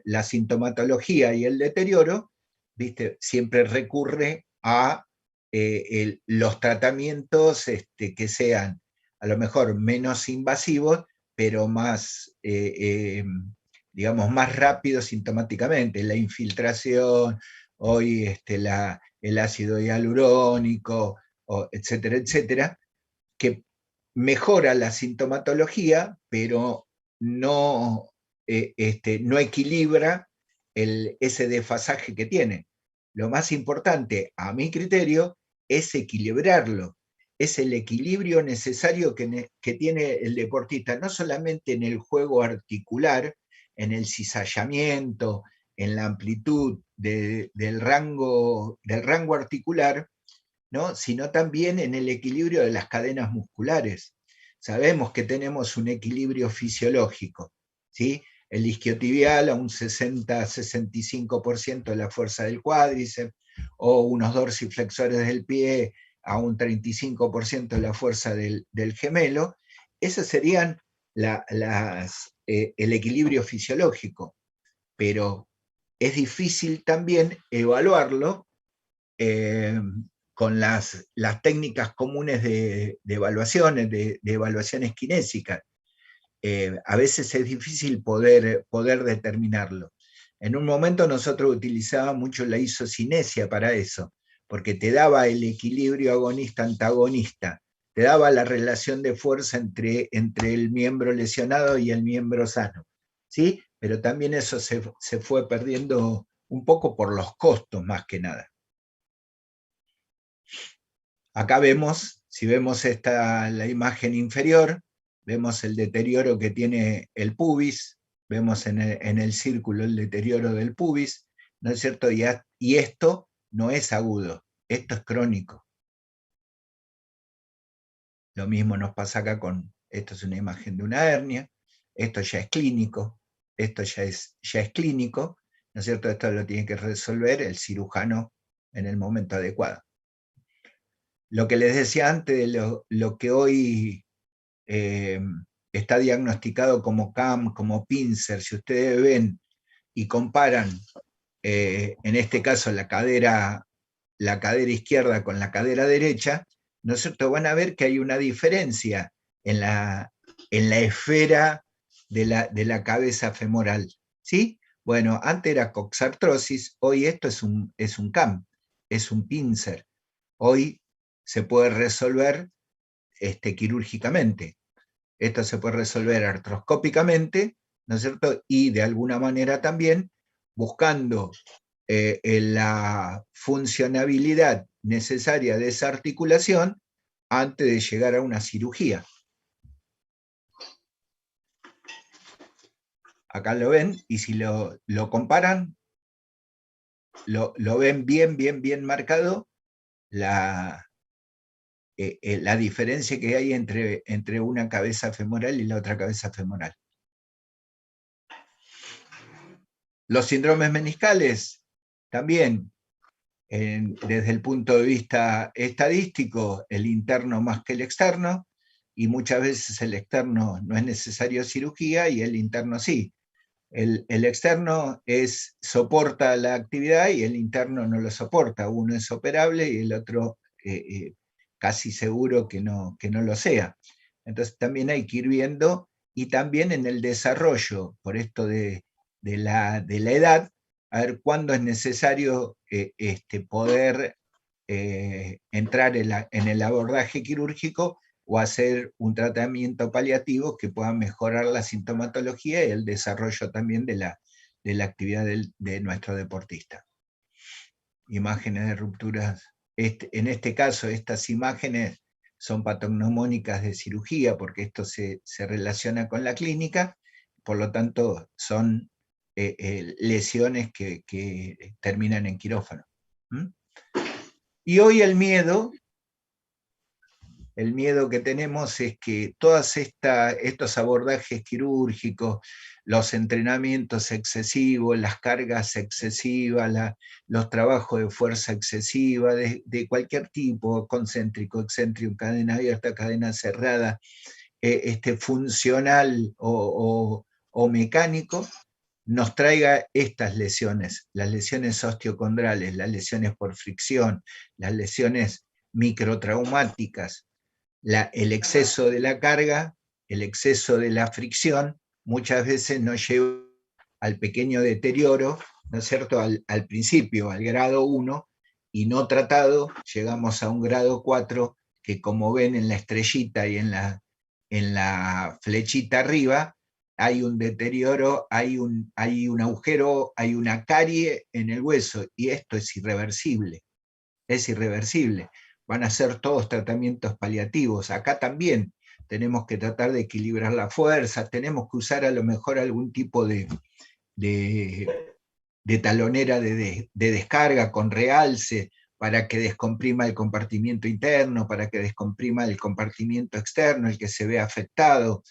la sintomatología y el deterioro, ¿viste?, siempre recurre a los tratamientos que sean a lo mejor menos invasivos, pero más digamos, más rápido sintomáticamente, la infiltración, hoy el ácido hialurónico, etcétera, etcétera, que mejora la sintomatología, pero no, no equilibra ese desfasaje que tiene. Lo más importante, a mi criterio, es equilibrarlo. Es el equilibrio necesario que tiene el deportista, no solamente en el juego articular, en el cizallamiento, en la amplitud del rango articular, ¿no?, sino también en el equilibrio de las cadenas musculares. Sabemos que tenemos un equilibrio fisiológico, ¿sí? El isquiotibial a un 60-65% de la fuerza del cuádriceps, o unos dorsiflexores del pie a un 35% de la fuerza del gemelo. Esos serían el equilibrio fisiológico, pero es difícil también evaluarlo con las técnicas comunes de evaluaciones, de evaluaciones kinésicas. A veces es difícil poder determinarlo. En un momento nosotros utilizábamos mucho la isocinesia para eso, porque te daba el equilibrio agonista-antagonista, te daba la relación de fuerza entre el miembro lesionado y el miembro sano, ¿sí? Pero también eso se fue perdiendo un poco por los costos más que nada. Acá vemos, si vemos la imagen inferior, vemos el deterioro que tiene el pubis, vemos en el círculo el deterioro del pubis, ¿no es cierto? Y esto no es agudo, esto es crónico. Lo mismo nos pasa acá esto es una imagen de una hernia, esto ya es clínico, esto ya es clínico, ¿no es cierto? Esto lo tiene que resolver el cirujano en el momento adecuado. Lo que les decía antes de lo que hoy está diagnosticado como CAM, como pincer, si ustedes ven y comparan, en este caso la cadera izquierda con la cadera derecha, ¿no es cierto?, van a ver que hay una diferencia en la esfera de la cabeza femoral, ¿sí? Bueno, antes era coxartrosis, hoy esto es un CAM, es un pincer. Hoy se puede resolver quirúrgicamente. Esto se puede resolver artroscópicamente, ¿no es cierto? Y de alguna manera también buscando la funcionabilidad necesaria de esa articulación antes de llegar a una cirugía. Acá lo ven, y si lo comparan, lo ven bien marcado, la diferencia que hay entre una cabeza femoral y la otra cabeza femoral. Los síndromes meniscales, también, desde el punto de vista estadístico, el interno más que el externo, y muchas veces el externo no es necesario cirugía y el interno sí. El externo soporta la actividad y el interno no lo soporta. Uno es operable y el otro casi seguro que no lo sea. Entonces también hay que ir viendo, y también en el desarrollo, por esto de la edad, a ver cuándo es necesario poder entrar en el abordaje quirúrgico o hacer un tratamiento paliativo que pueda mejorar la sintomatología y el desarrollo también de la actividad de nuestro deportista. Imágenes de rupturas. En este caso, estas imágenes son patognomónicas de cirugía, porque esto se relaciona con la clínica, por lo tanto son lesiones que terminan en quirófano. Y hoy el miedo que tenemos es que todos estos abordajes quirúrgicos, los entrenamientos excesivos, las cargas excesivas, los trabajos de fuerza excesiva, de cualquier tipo, concéntrico, excéntrico, cadena abierta, cadena cerrada, funcional o mecánico, nos traiga estas lesiones, las lesiones osteocondrales, las lesiones por fricción, las lesiones microtraumáticas. El exceso de la carga, el exceso de la fricción, muchas veces nos lleva al pequeño deterioro, ¿no es cierto?, al principio, al grado 1, y no tratado, llegamos a un grado 4, que como ven en la estrellita y en la flechita arriba, hay un deterioro, hay un agujero, hay una carie en el hueso, y esto es irreversible. Es irreversible. Van a ser todos tratamientos paliativos. Acá también tenemos que tratar de equilibrar la fuerza, tenemos que usar a lo mejor algún tipo de talonera de descarga con realce para que descomprima el compartimiento interno, para que descomprima el compartimiento externo, el que se ve afectado.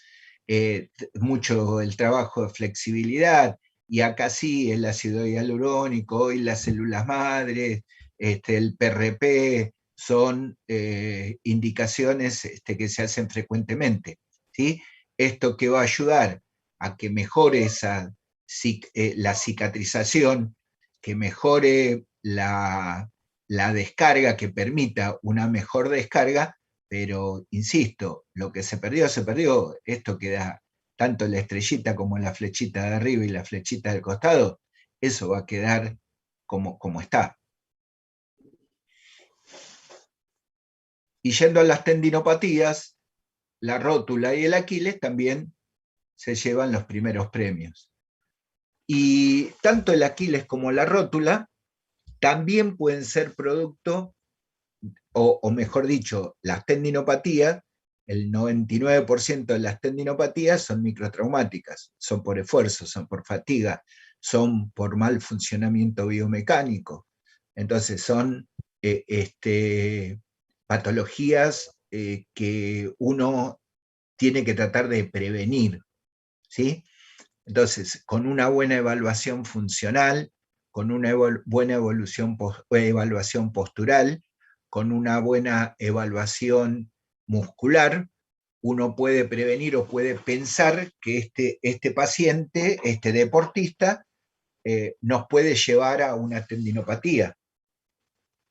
Mucho el trabajo de flexibilidad, y acá sí el ácido hialurónico y las células madres, el PRP, son indicaciones que se hacen frecuentemente, ¿sí? Esto que va a ayudar a que mejore la cicatrización, que mejore la descarga, que permita una mejor descarga, pero insisto, lo que se perdió, esto queda, tanto la estrellita como la flechita de arriba y la flechita del costado, eso va a quedar como está. Y yendo a las tendinopatías, la rótula y el Aquiles también se llevan los primeros premios. Y tanto el Aquiles como la rótula también pueden ser producto, o mejor dicho, las tendinopatías, el 99% de las tendinopatías son microtraumáticas, son por esfuerzo, son por fatiga, son por mal funcionamiento biomecánico. Entonces son patologías que uno tiene que tratar de prevenir, ¿sí? Entonces, con una buena evaluación funcional, con una buena evaluación postural, con una buena evaluación muscular, uno puede prevenir o puede pensar que este paciente, este deportista, nos puede llevar a una tendinopatía.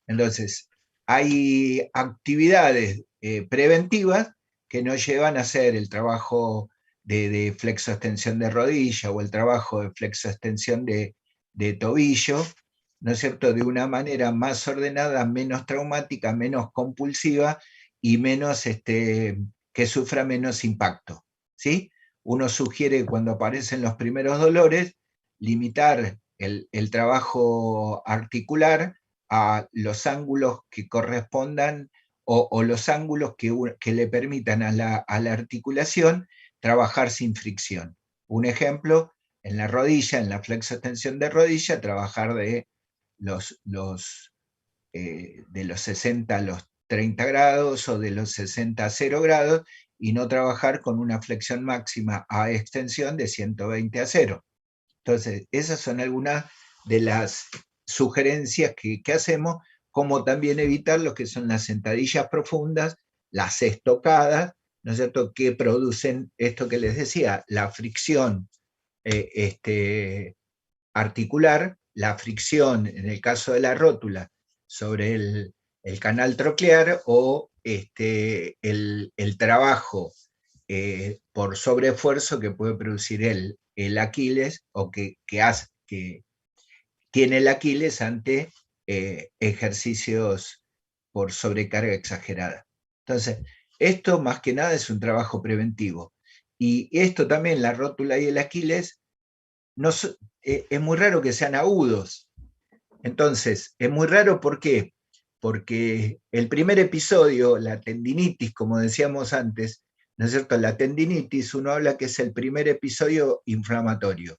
Entonces, hay actividades preventivas que nos llevan a hacer el trabajo de flexoextensión de rodilla o el trabajo de flexoextensión de tobillo, ¿no es cierto?, de una manera más ordenada, menos traumática, menos compulsiva y menos que sufra menos impacto, ¿sí? Uno sugiere, cuando aparecen los primeros dolores, limitar el trabajo articular a los ángulos que correspondan o los ángulos que le permitan a la articulación trabajar sin fricción. Un ejemplo, en la rodilla, en la flexoextensión de rodilla, trabajar de los 60 a los 30 grados o de los 60 a 0 grados, y no trabajar con una flexión máxima a extensión de 120 a 0. Entonces, esas son algunas de las sugerencias que hacemos, como también evitar lo que son las sentadillas profundas, las estocadas, ¿no es cierto?, que producen esto que les decía, la fricción articular, la fricción, en el caso de la rótula, sobre el canal troclear, o el trabajo por sobreesfuerzo que puede producir el Aquiles, o que tiene el Aquiles ante ejercicios por sobrecarga exagerada. Entonces, esto más que nada es un trabajo preventivo. Y esto también, la rótula y el Aquiles, es muy raro que sean agudos. Entonces, es muy raro, ¿por qué? Porque el primer episodio, la tendinitis, como decíamos antes, ¿no es cierto? La tendinitis, uno habla que es el primer episodio inflamatorio.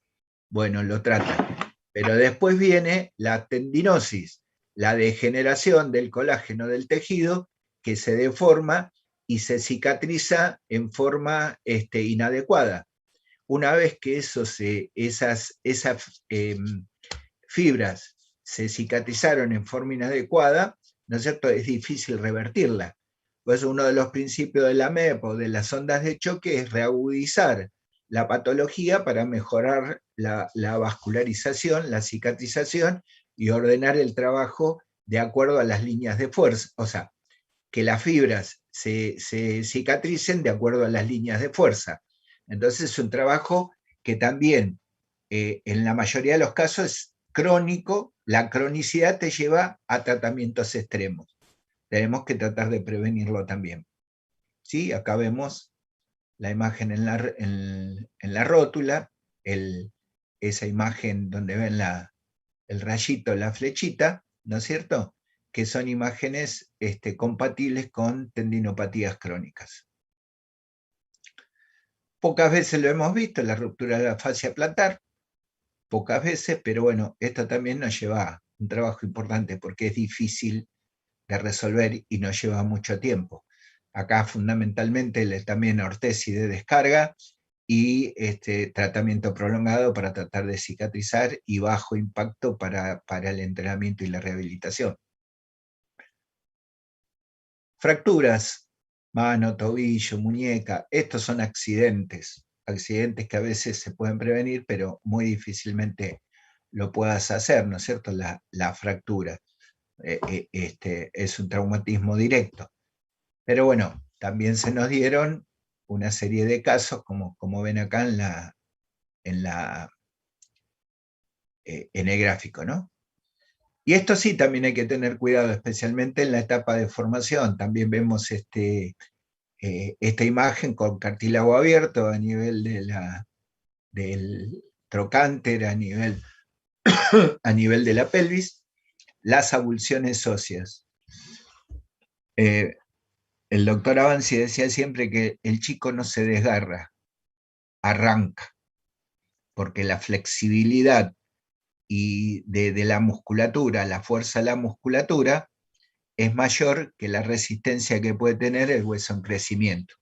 Bueno, lo trata. Pero después viene la tendinosis, la degeneración del colágeno del tejido, que se deforma y se cicatriza en forma inadecuada. Una vez que esas fibras se cicatrizaron en forma inadecuada, ¿no es cierto?, es difícil revertirla. Pues uno de los principios de la MEP o de las ondas de choque es reagudizar la patología para mejorar la vascularización, la cicatrización, y ordenar el trabajo de acuerdo a las líneas de fuerza. O sea, que las fibras se cicatricen de acuerdo a las líneas de fuerza. Entonces es un trabajo que también, en la mayoría de los casos, es crónico. La cronicidad te lleva a tratamientos extremos. Tenemos que tratar de prevenirlo también. ¿Sí? Acá vemos la imagen en la rótula, esa imagen donde ven el rayito, la flechita, ¿no es cierto?, que son imágenes compatibles con tendinopatías crónicas. Pocas veces lo hemos visto, la ruptura de la fascia plantar, pocas veces, pero bueno, esto también nos lleva a un trabajo importante, porque es difícil de resolver y nos lleva mucho tiempo. Acá fundamentalmente también ortesis de descarga y tratamiento prolongado para tratar de cicatrizar, y bajo impacto para el entrenamiento y la rehabilitación. Fracturas, mano, tobillo, muñeca, estos son accidentes que a veces se pueden prevenir, pero muy difícilmente lo puedas hacer, ¿no es cierto? La fractura es un traumatismo directo. Pero bueno, también se nos dieron una serie de casos, como ven acá en el gráfico, ¿no? Y esto sí también hay que tener cuidado, especialmente en la etapa de formación. También vemos esta imagen con cartílago abierto a nivel del trocánter, a nivel de la pelvis, las avulsiones óseas. El doctor Avanzi decía siempre que el chico no se desgarra, arranca, porque la flexibilidad y de la musculatura, la fuerza de la musculatura, es mayor que la resistencia que puede tener el hueso en crecimiento.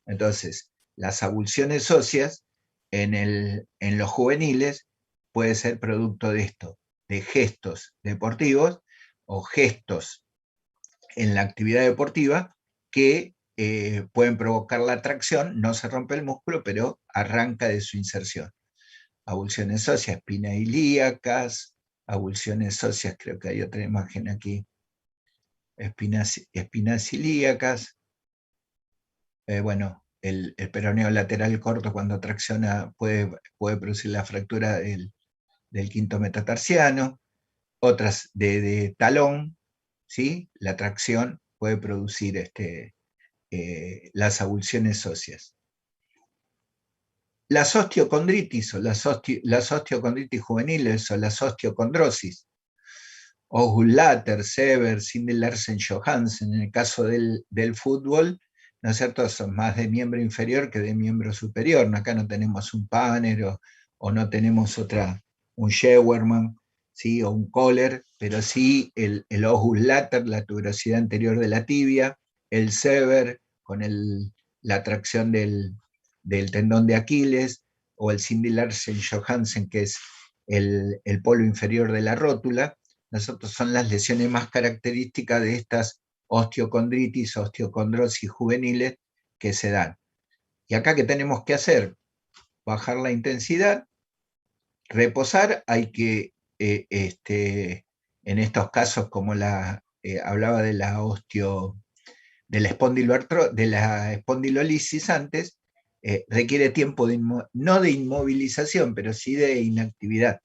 Entonces, las avulsiones óseas en los juveniles puede ser producto de esto, de gestos deportivos o gestos en la actividad deportiva que pueden provocar la tracción. No se rompe el músculo, pero arranca de su inserción. Avulsiones óseas, espinas ilíacas, avulsiones óseas, creo que hay otra imagen aquí, espinas ilíacas. Bueno, el peroneo lateral corto, cuando tracciona, puede producir la fractura del quinto metatarsiano. Otras de talón, ¿sí? La tracción puede producir las avulsiones óseas. Las osteocondritis o las osteocondritis juveniles o las osteocondrosis, Osgood-Latter, Sever, Cindy Larsen-Johansen, en el caso del fútbol, ¿no es cierto?, son más de miembro inferior que de miembro superior. Acá no tenemos un Panner o no tenemos un Scheuermann, ¿sí? O un Kohler, pero sí el August Latter, la tuberosidad anterior de la tibia, el Sever, con la tracción del tendón de Aquiles, o el Cindy Larsen-Johansen, que es el polo inferior de la rótula. Nosotros son las lesiones más características de estas osteocondritis, osteocondrosis juveniles que se dan. Y acá, ¿qué tenemos que hacer? Bajar la intensidad, reposar. Hay que, en estos casos, como hablaba de la espondilolisis antes, requiere tiempo no de inmovilización, pero sí de inactividad.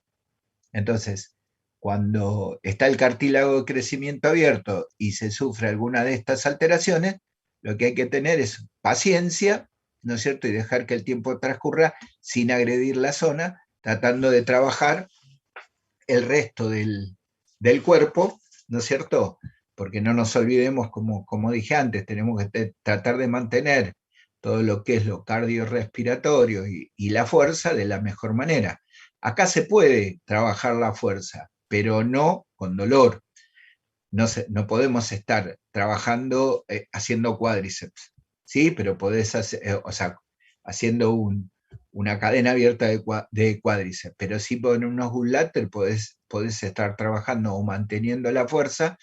Entonces, cuando está el cartílago de crecimiento abierto y se sufre alguna de estas alteraciones, lo que hay que tener es paciencia, ¿no es cierto?, y dejar que el tiempo transcurra sin agredir la zona, tratando de trabajar el resto del cuerpo, ¿no es cierto? Porque no nos olvidemos, como dije antes, tenemos que tratar de mantener todo lo que es lo cardiorrespiratorio y la fuerza de la mejor manera. Acá se puede trabajar la fuerza, pero no con dolor. No podemos estar trabajando haciendo cuádriceps, ¿sí? Pero podés hacer, haciendo una cadena abierta de cuádriceps, pero sí con unos August Latter podés estar trabajando o manteniendo la fuerza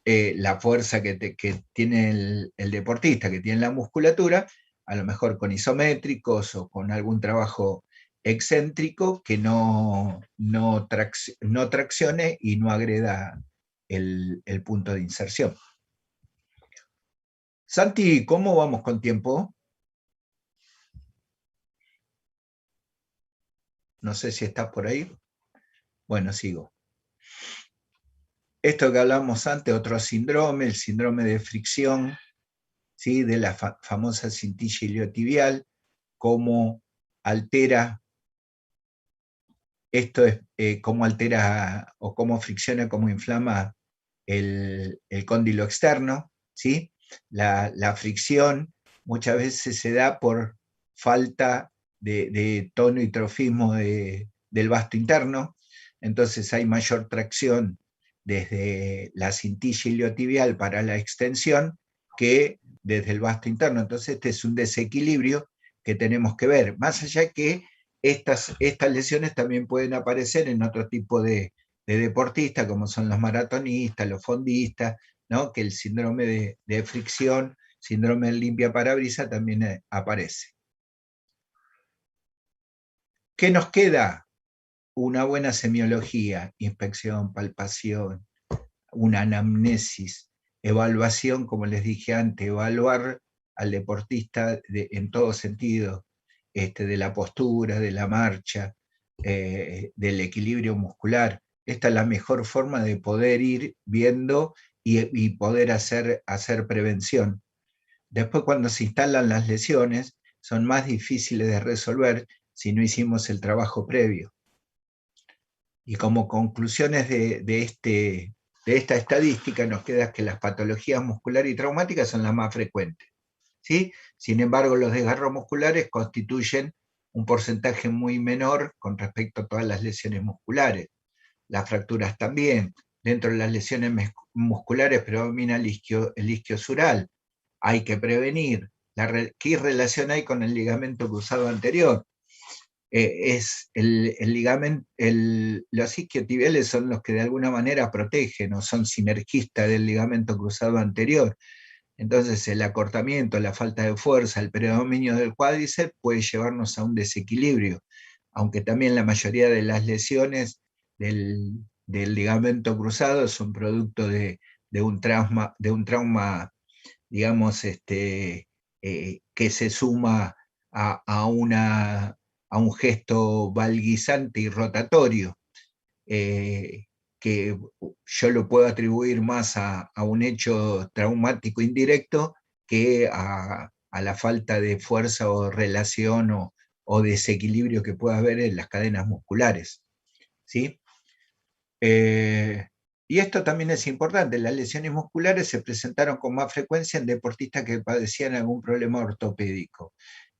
que tiene el deportista, que tiene la musculatura, a lo mejor con isométricos o con algún trabajo excéntrico que no traccione y no agreda el punto de inserción. Santi, ¿cómo vamos con tiempo? No sé si estás por ahí. Bueno, sigo. Esto que hablamos antes, otro síndrome, el síndrome de fricción, ¿sí? De la famosa cintilla iliotibial, cómo altera, esto es cómo altera o cómo fricciona, cómo inflama el cóndilo externo, ¿sí? La fricción muchas veces se da por falta de tono y trofismo del vasto interno, entonces hay mayor tracción desde la cintilla iliotibial para la extensión que desde el vasto interno. Entonces este es un desequilibrio que tenemos que ver, más allá que estas lesiones también pueden aparecer en otro tipo de deportistas, como son los maratonistas, los fondistas, ¿no? Que el síndrome de fricción, síndrome de limpia parabrisa también aparece. ¿Qué nos queda? Una buena semiología, inspección, palpación, una anamnesis, evaluación, como les dije antes, evaluar al deportista en todo sentido, de la postura, de la marcha, del equilibrio muscular. Esta es la mejor forma de poder ir viendo y poder hacer prevención. Después, cuando se instalan las lesiones, son más difíciles de resolver si no hicimos el trabajo previo. Y como conclusiones de esta estadística nos queda que las patologías musculares y traumáticas son las más frecuentes, ¿sí? Sin embargo, los desgarros musculares constituyen un porcentaje muy menor con respecto a todas las lesiones musculares. Las fracturas también. Dentro de las lesiones musculares predomina el isquiosural. Hay que prevenir. ¿Qué relación hay con el ligamento cruzado anterior? Es el ligamento, los isquiotibiales son los que de alguna manera protegen o son sinergistas del ligamento cruzado anterior. Entonces el acortamiento, la falta de fuerza, el predominio del cuádriceps puede llevarnos a un desequilibrio, aunque también la mayoría de las lesiones del ligamento cruzado son producto de un trauma, digamos, que se suma a un gesto valguizante y rotatorio, que yo lo puedo atribuir más a un hecho traumático indirecto que a la falta de fuerza o relación o desequilibrio que pueda haber en las cadenas musculares, ¿sí? Y esto también es importante, las lesiones musculares se presentaron con más frecuencia en deportistas que padecían algún problema ortopédico.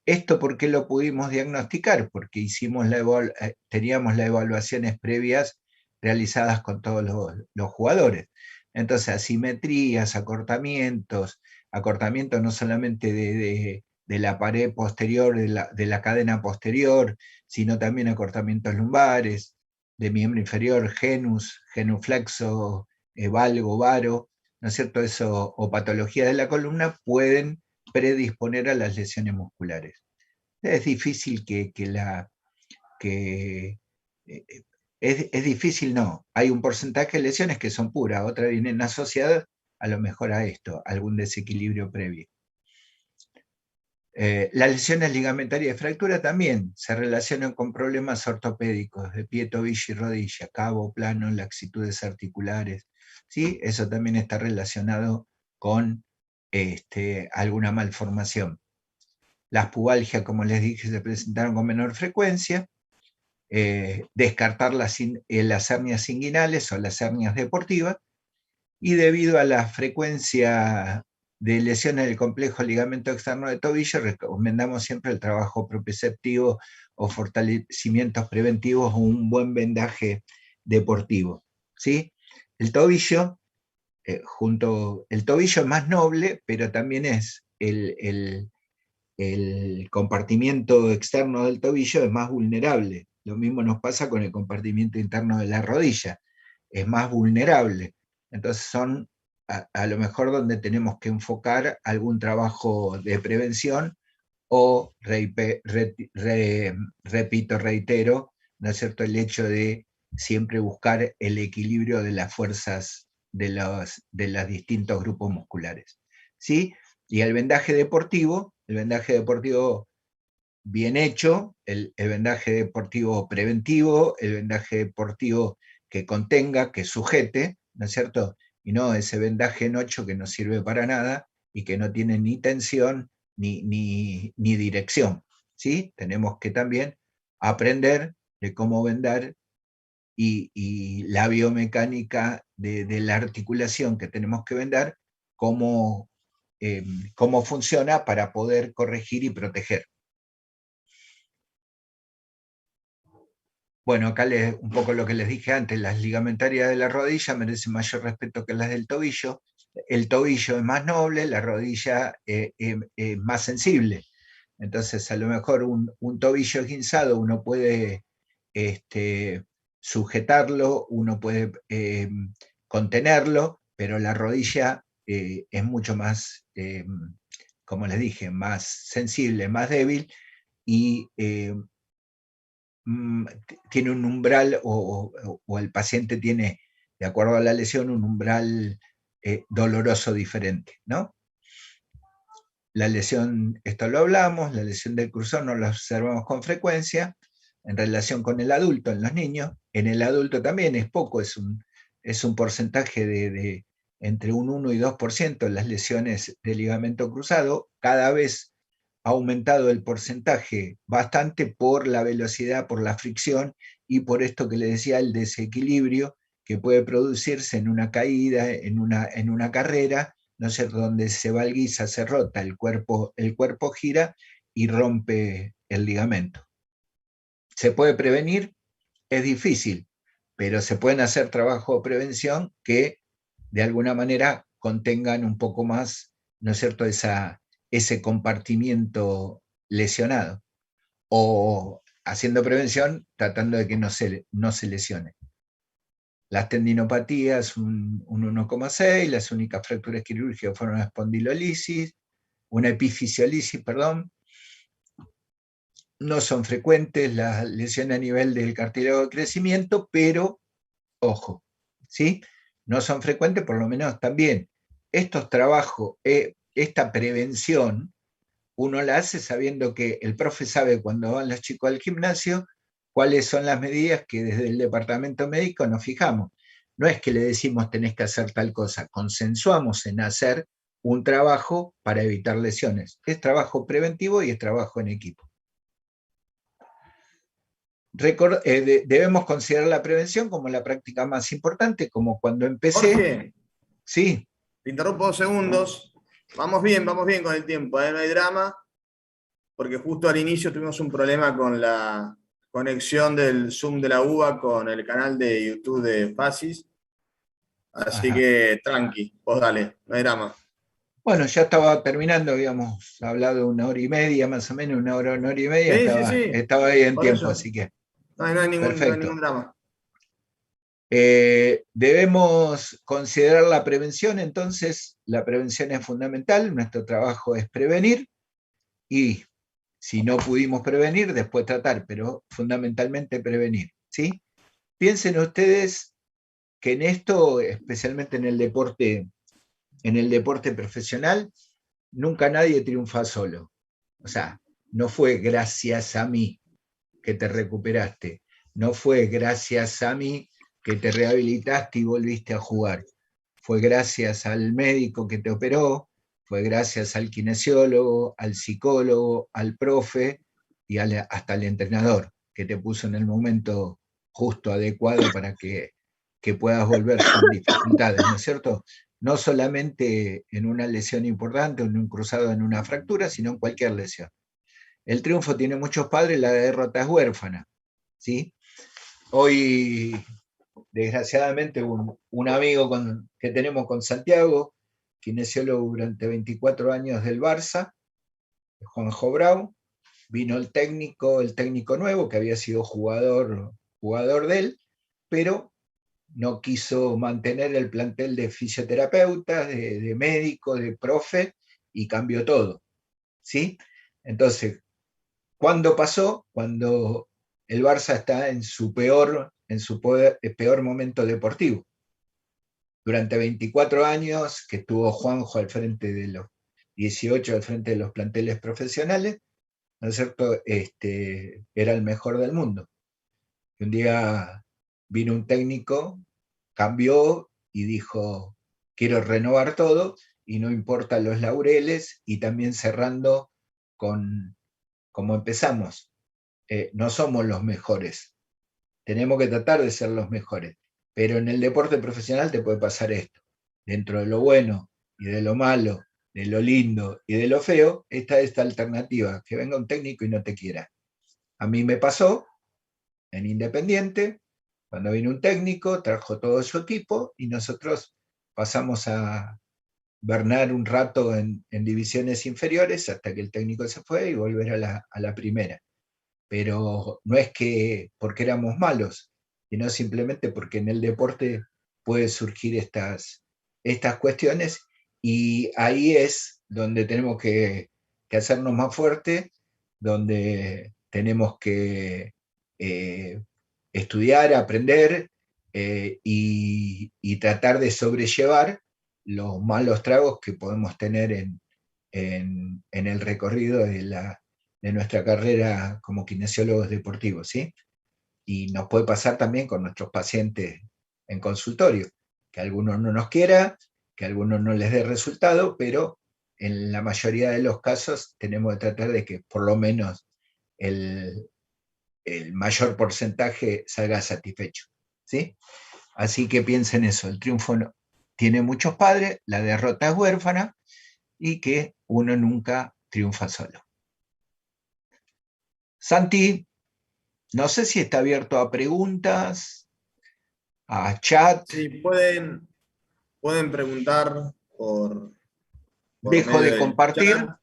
¿Esto por qué lo pudimos diagnosticar? Porque teníamos las evaluaciones previas realizadas con todos los jugadores. Entonces, asimetrías, acortamientos no solamente de la pared posterior, de la cadena posterior, sino también acortamientos lumbares, de miembro inferior, genuflexo, valgo, varo, ¿no es cierto? Eso, o patologías de la columna pueden predisponer a las lesiones musculares. Es difícil es difícil, no. Hay un porcentaje de lesiones que son puras, otras vienen asociadas a lo mejor a esto, a algún desequilibrio previo. Las lesiones ligamentarias de fractura también se relacionan con problemas ortopédicos de pie, tobillo y rodilla, cabo, plano, laxitudes articulares. ¿Sí? Eso también está relacionado con alguna malformación. Las pubalgias, como les dije, se presentaron con menor frecuencia. Descartar las hernias inguinales o las hernias deportivas, y debido a la frecuencia de lesiones del complejo ligamento externo de tobillo, recomendamos siempre el trabajo propioceptivo o fortalecimientos preventivos o un buen vendaje deportivo. ¿Sí? El tobillo, el tobillo es más noble, pero también es el compartimiento externo del tobillo es más vulnerable. Lo mismo nos pasa con el compartimiento interno de la rodilla, es más vulnerable. Entonces son a lo mejor donde tenemos que enfocar algún trabajo de prevención o, reitero, ¿no es cierto?, el hecho de siempre buscar el equilibrio de las fuerzas de los distintos grupos musculares. ¿Sí? Y el vendaje deportivo bien hecho, el vendaje deportivo preventivo, el vendaje deportivo que contenga, que sujete, ¿no es cierto? Y no ese vendaje en 8 que no sirve para nada y que no tiene ni tensión ni dirección. ¿Sí? Tenemos que también aprender de cómo vendar y la biomecánica de la articulación que tenemos que vendar, cómo funciona para poder corregir y proteger. Bueno, acá un poco lo que les dije antes, las ligamentarias de la rodilla merecen mayor respeto que las del tobillo. El tobillo es más noble, la rodilla es más sensible. Entonces, a lo mejor un tobillo esguinzado uno puede sujetarlo, uno puede contenerlo, pero la rodilla es mucho más, como les dije, más sensible, más débil, y tiene un umbral, o el paciente tiene, de acuerdo a la lesión, un umbral doloroso diferente, ¿no? La lesión, esto lo hablamos, la lesión del cursor no la observamos con frecuencia en relación con el adulto, en los niños. En el adulto también es poco, es un porcentaje de entre un 1 y 2% las lesiones de ligamento cruzado. Cada vez ha aumentado el porcentaje bastante por la velocidad, por la fricción y por esto que le decía, el desequilibrio que puede producirse en una caída, en una carrera, ¿no sé?, donde se valguiza, se rota, el cuerpo gira y rompe el ligamento. ¿Se puede prevenir? Es difícil, pero se pueden hacer trabajos de prevención que de alguna manera contengan un poco más, ¿no es cierto?, ese compartimiento lesionado, o haciendo prevención tratando de que no se lesione. Las tendinopatías, un 1,6, las únicas fracturas quirúrgicas fueron una espondilolisis, una epifisiolisis, perdón. No son frecuentes las lesiones a nivel del cartílago de crecimiento, pero, ojo, ¿sí? No son frecuentes, por lo menos también. Estos trabajos, esta prevención, uno la hace sabiendo que el profe sabe cuando van los chicos al gimnasio cuáles son las medidas que desde el departamento médico nos fijamos. No es que le decimos tenés que hacer tal cosa, consensuamos en hacer un trabajo para evitar lesiones. Es trabajo preventivo y es trabajo en equipo. Debemos considerar la prevención como la práctica más importante, como cuando empecé. Jorge, sí. Te interrumpo 2 segundos. Vamos bien con el tiempo, no hay drama. porque justo al inicio tuvimos un problema con la conexión del Zoom de la UBA con el canal de YouTube de Fasis. Así Ajá. que tranqui, vos dale, no hay drama. Bueno, ya estaba terminando, habíamos hablado 1 hora y media, más o menos, 1 hora y media, Sí, sí, sí, estaba ahí en por tiempo, eso. así que No hay perfecto. ningún drama. Debemos considerar la prevención, entonces la prevención es fundamental, nuestro trabajo es prevenir y si no pudimos prevenir, después tratar, pero fundamentalmente prevenir, ¿sí? Piensen ustedes que en esto, especialmente en el deporte profesional, nunca nadie triunfa solo. O sea, no fue gracias a mí que te recuperaste, no fue gracias a mí que te rehabilitaste y volviste a jugar. Fue gracias al médico que te operó, fue gracias al kinesiólogo, al psicólogo, al profe y hasta al entrenador que te puso en el momento justo, adecuado para que puedas volver sin dificultades, ¿no es cierto? No solamente en una lesión importante, en un cruzado, en una fractura, sino en cualquier lesión. El triunfo tiene muchos padres, la derrota es huérfana, ¿sí? Hoy, desgraciadamente, un amigo que tenemos con Santiago, kinesiólogo durante 24 años del Barça, Juanjo Brau, vino el técnico nuevo, que había sido jugador de él, pero no quiso mantener el plantel de fisioterapeutas, de médicos, de profe, y cambió todo, ¿sí? Entonces, ¿cuándo pasó? Cuando el Barça está en su peor momento deportivo. Durante 24 años que estuvo Juanjo al frente de los 18, al frente de los planteles profesionales, ¿no es cierto? Era el mejor del mundo. Y un día vino un técnico, cambió y dijo, quiero renovar todo y no importa los laureles, y también cerrando con como empezamos. No somos los mejores, tenemos que tratar de ser los mejores, pero en el deporte profesional te puede pasar esto. Dentro de lo bueno y de lo malo, de lo lindo y de lo feo, está esta alternativa, que venga un técnico y no te quiera. A mí me pasó en Independiente, cuando vino un técnico, trajo todo su equipo y nosotros pasamos a Bernard un rato en divisiones inferiores hasta que el técnico se fue y volver a la primera. Pero no es que porque éramos malos, sino simplemente porque en el deporte pueden surgir estas cuestiones, y ahí es donde tenemos que hacernos más fuertes, donde tenemos que eh, estudiar, aprender y tratar de sobrellevar los malos tragos que podemos tener en el recorrido de nuestra carrera como kinesiólogos deportivos, ¿sí? Y nos puede pasar también con nuestros pacientes en consultorio, que a algunos no nos quiera, que a algunos no les dé resultado, pero en la mayoría de los casos tenemos que tratar de que por lo menos el mayor porcentaje salga satisfecho, ¿sí? Así que piensen eso, el triunfo tiene muchos padres, la derrota es huérfana y que uno nunca triunfa solo. Santi, no sé si está abierto a preguntas, a chat. Sí, pueden preguntar por Dejo medio de del compartir. chat.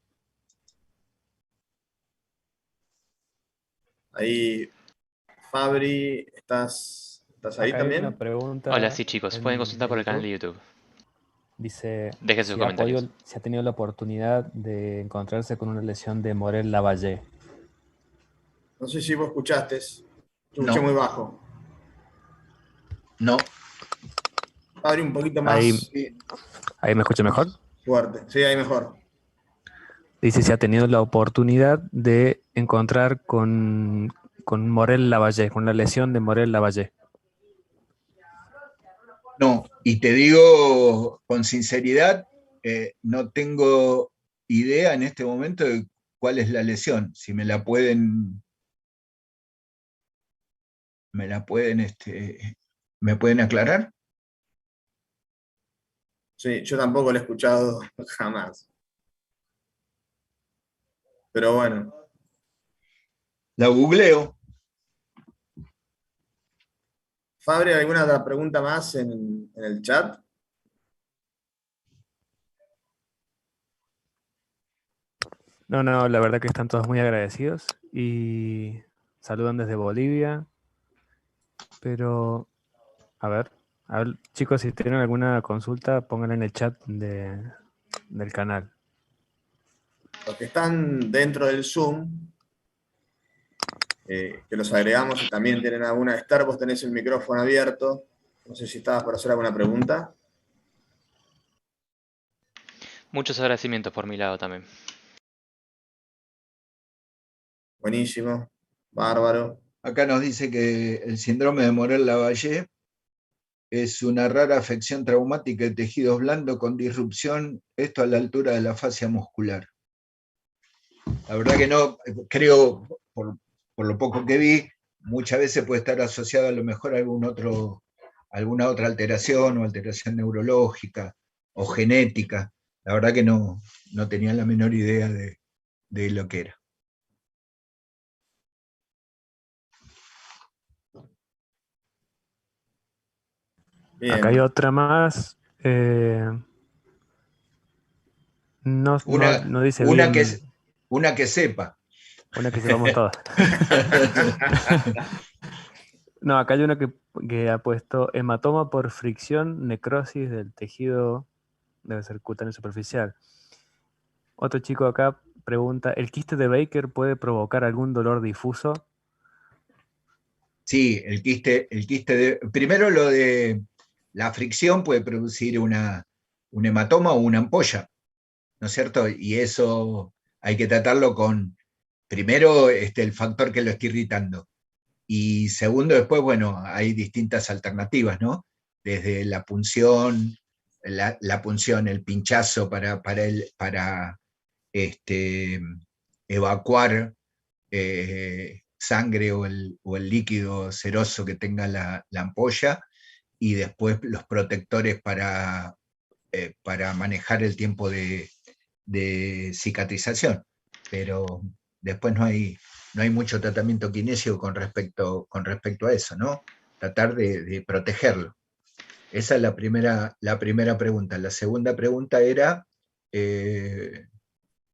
Ahí, Fabri, ¿estás ahí Acá hay una también? pregunta. Hola, sí chicos, pueden consultar por el canal de YouTube. Dice Dejen sus comentarios. si ha tenido la oportunidad de encontrarse con una lesión de Morel Lavallée. No sé si vos escuchaste. Yo escuché muy No, bajo. no. Fabri, un poquito Ahí, más ahí me escucha mejor. fuerte. Sí, ahí mejor. Dice si ha tenido la oportunidad de encontrar con Morel Lavallée, con la lesión de Morel Lavallée. No, y te digo con sinceridad, no tengo idea en este momento de cuál es la lesión. Si me la pueden, me pueden aclarar. Sí, yo tampoco lo he escuchado jamás. Pero bueno, La googleo. Fabri, ¿alguna otra pregunta más en el chat? No, no, la verdad que están todos muy agradecidos y saludan desde Bolivia, pero a ver, chicos, si tienen alguna consulta, pónganla en el chat del canal. Los que están dentro del Zoom, que los agregamos y también tienen alguna. Esther, vos tenés el micrófono abierto. No sé si estabas por hacer alguna pregunta. Muchos agradecimientos por mi lado también. Buenísimo, bárbaro. Acá nos dice que el síndrome de Morel-Lavallée es una rara afección traumática de tejidos blandos con disrupción, esto a la altura de la fascia muscular. La verdad que no, creo, por lo poco que vi, muchas veces puede estar asociado a lo mejor a alguna otra alteración o alteración neurológica o genética. La verdad que no tenía la menor idea de lo que era. Bien. Acá hay otra más. No dice una bien. Una que sepa. Una que sepamos todas. No, acá hay una que ha puesto hematoma por fricción, necrosis del tejido, debe ser cutáneo superficial. Otro chico acá pregunta, ¿el quiste de Baker puede provocar algún dolor difuso? Sí, primero lo de la fricción puede producir un hematoma o una ampolla, ¿no es cierto? Y eso hay que tratarlo con, primero, el factor que lo está irritando. Y segundo, después, bueno, hay distintas alternativas, ¿no? Desde la punción, el pinchazo para evacuar sangre o el líquido seroso que tenga la ampolla, y después los protectores para manejar el tiempo de cicatrización. Pero después no hay mucho tratamiento kinesio con respecto a eso, ¿no? Tratar de protegerlo. Esa es la primera pregunta. La segunda pregunta era,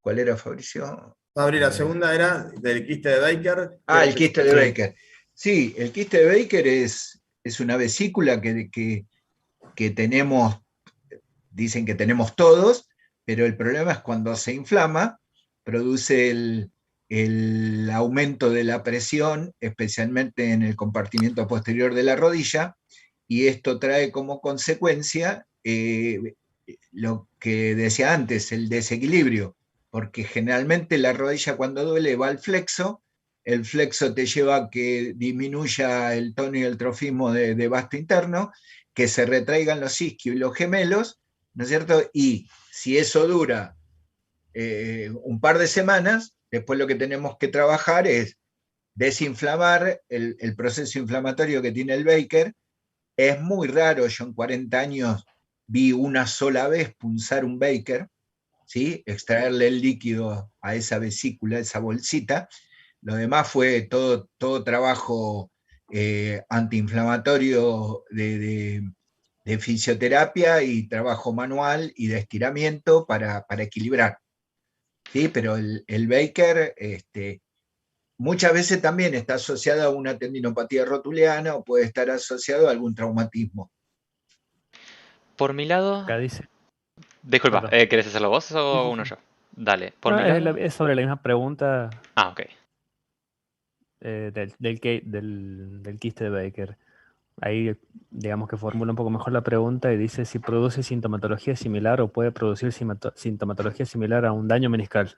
¿cuál era, Fabricio? Fabri, la segunda era del quiste de Baker. El quiste de Baker. Sí, el quiste de Baker es una vesícula que tenemos, dicen que tenemos todos, pero el problema es cuando se inflama, produce el aumento de la presión, especialmente en el compartimiento posterior de la rodilla, y esto trae como consecuencia lo que decía antes, el desequilibrio, porque generalmente la rodilla cuando duele va al flexo, el flexo te lleva a que disminuya el tono y el trofismo de vasto interno, que se retraigan los isquios y los gemelos, ¿no es cierto? Y si eso dura un par de semanas, después lo que tenemos que trabajar es desinflamar el proceso inflamatorio que tiene el Baker. Es muy raro, yo en 40 años vi una sola vez punzar un Baker, ¿sí? Extraerle el líquido a esa vesícula, a esa bolsita. Lo demás fue todo trabajo antiinflamatorio de fisioterapia y trabajo manual y de estiramiento para equilibrar. ¿Sí? Pero el Baker muchas veces también está asociado a una tendinopatía rotuliana o puede estar asociado a algún traumatismo. Por mi lado... Acá dice... Disculpa, Perdón. ¿querés hacerlo vos o uno yo? Dale, por mi lado... Es sobre la misma pregunta ok. del quiste de Baker. Ahí, digamos que formula un poco mejor la pregunta y dice si produce sintomatología similar o puede producir sintomatología similar a un daño meniscal.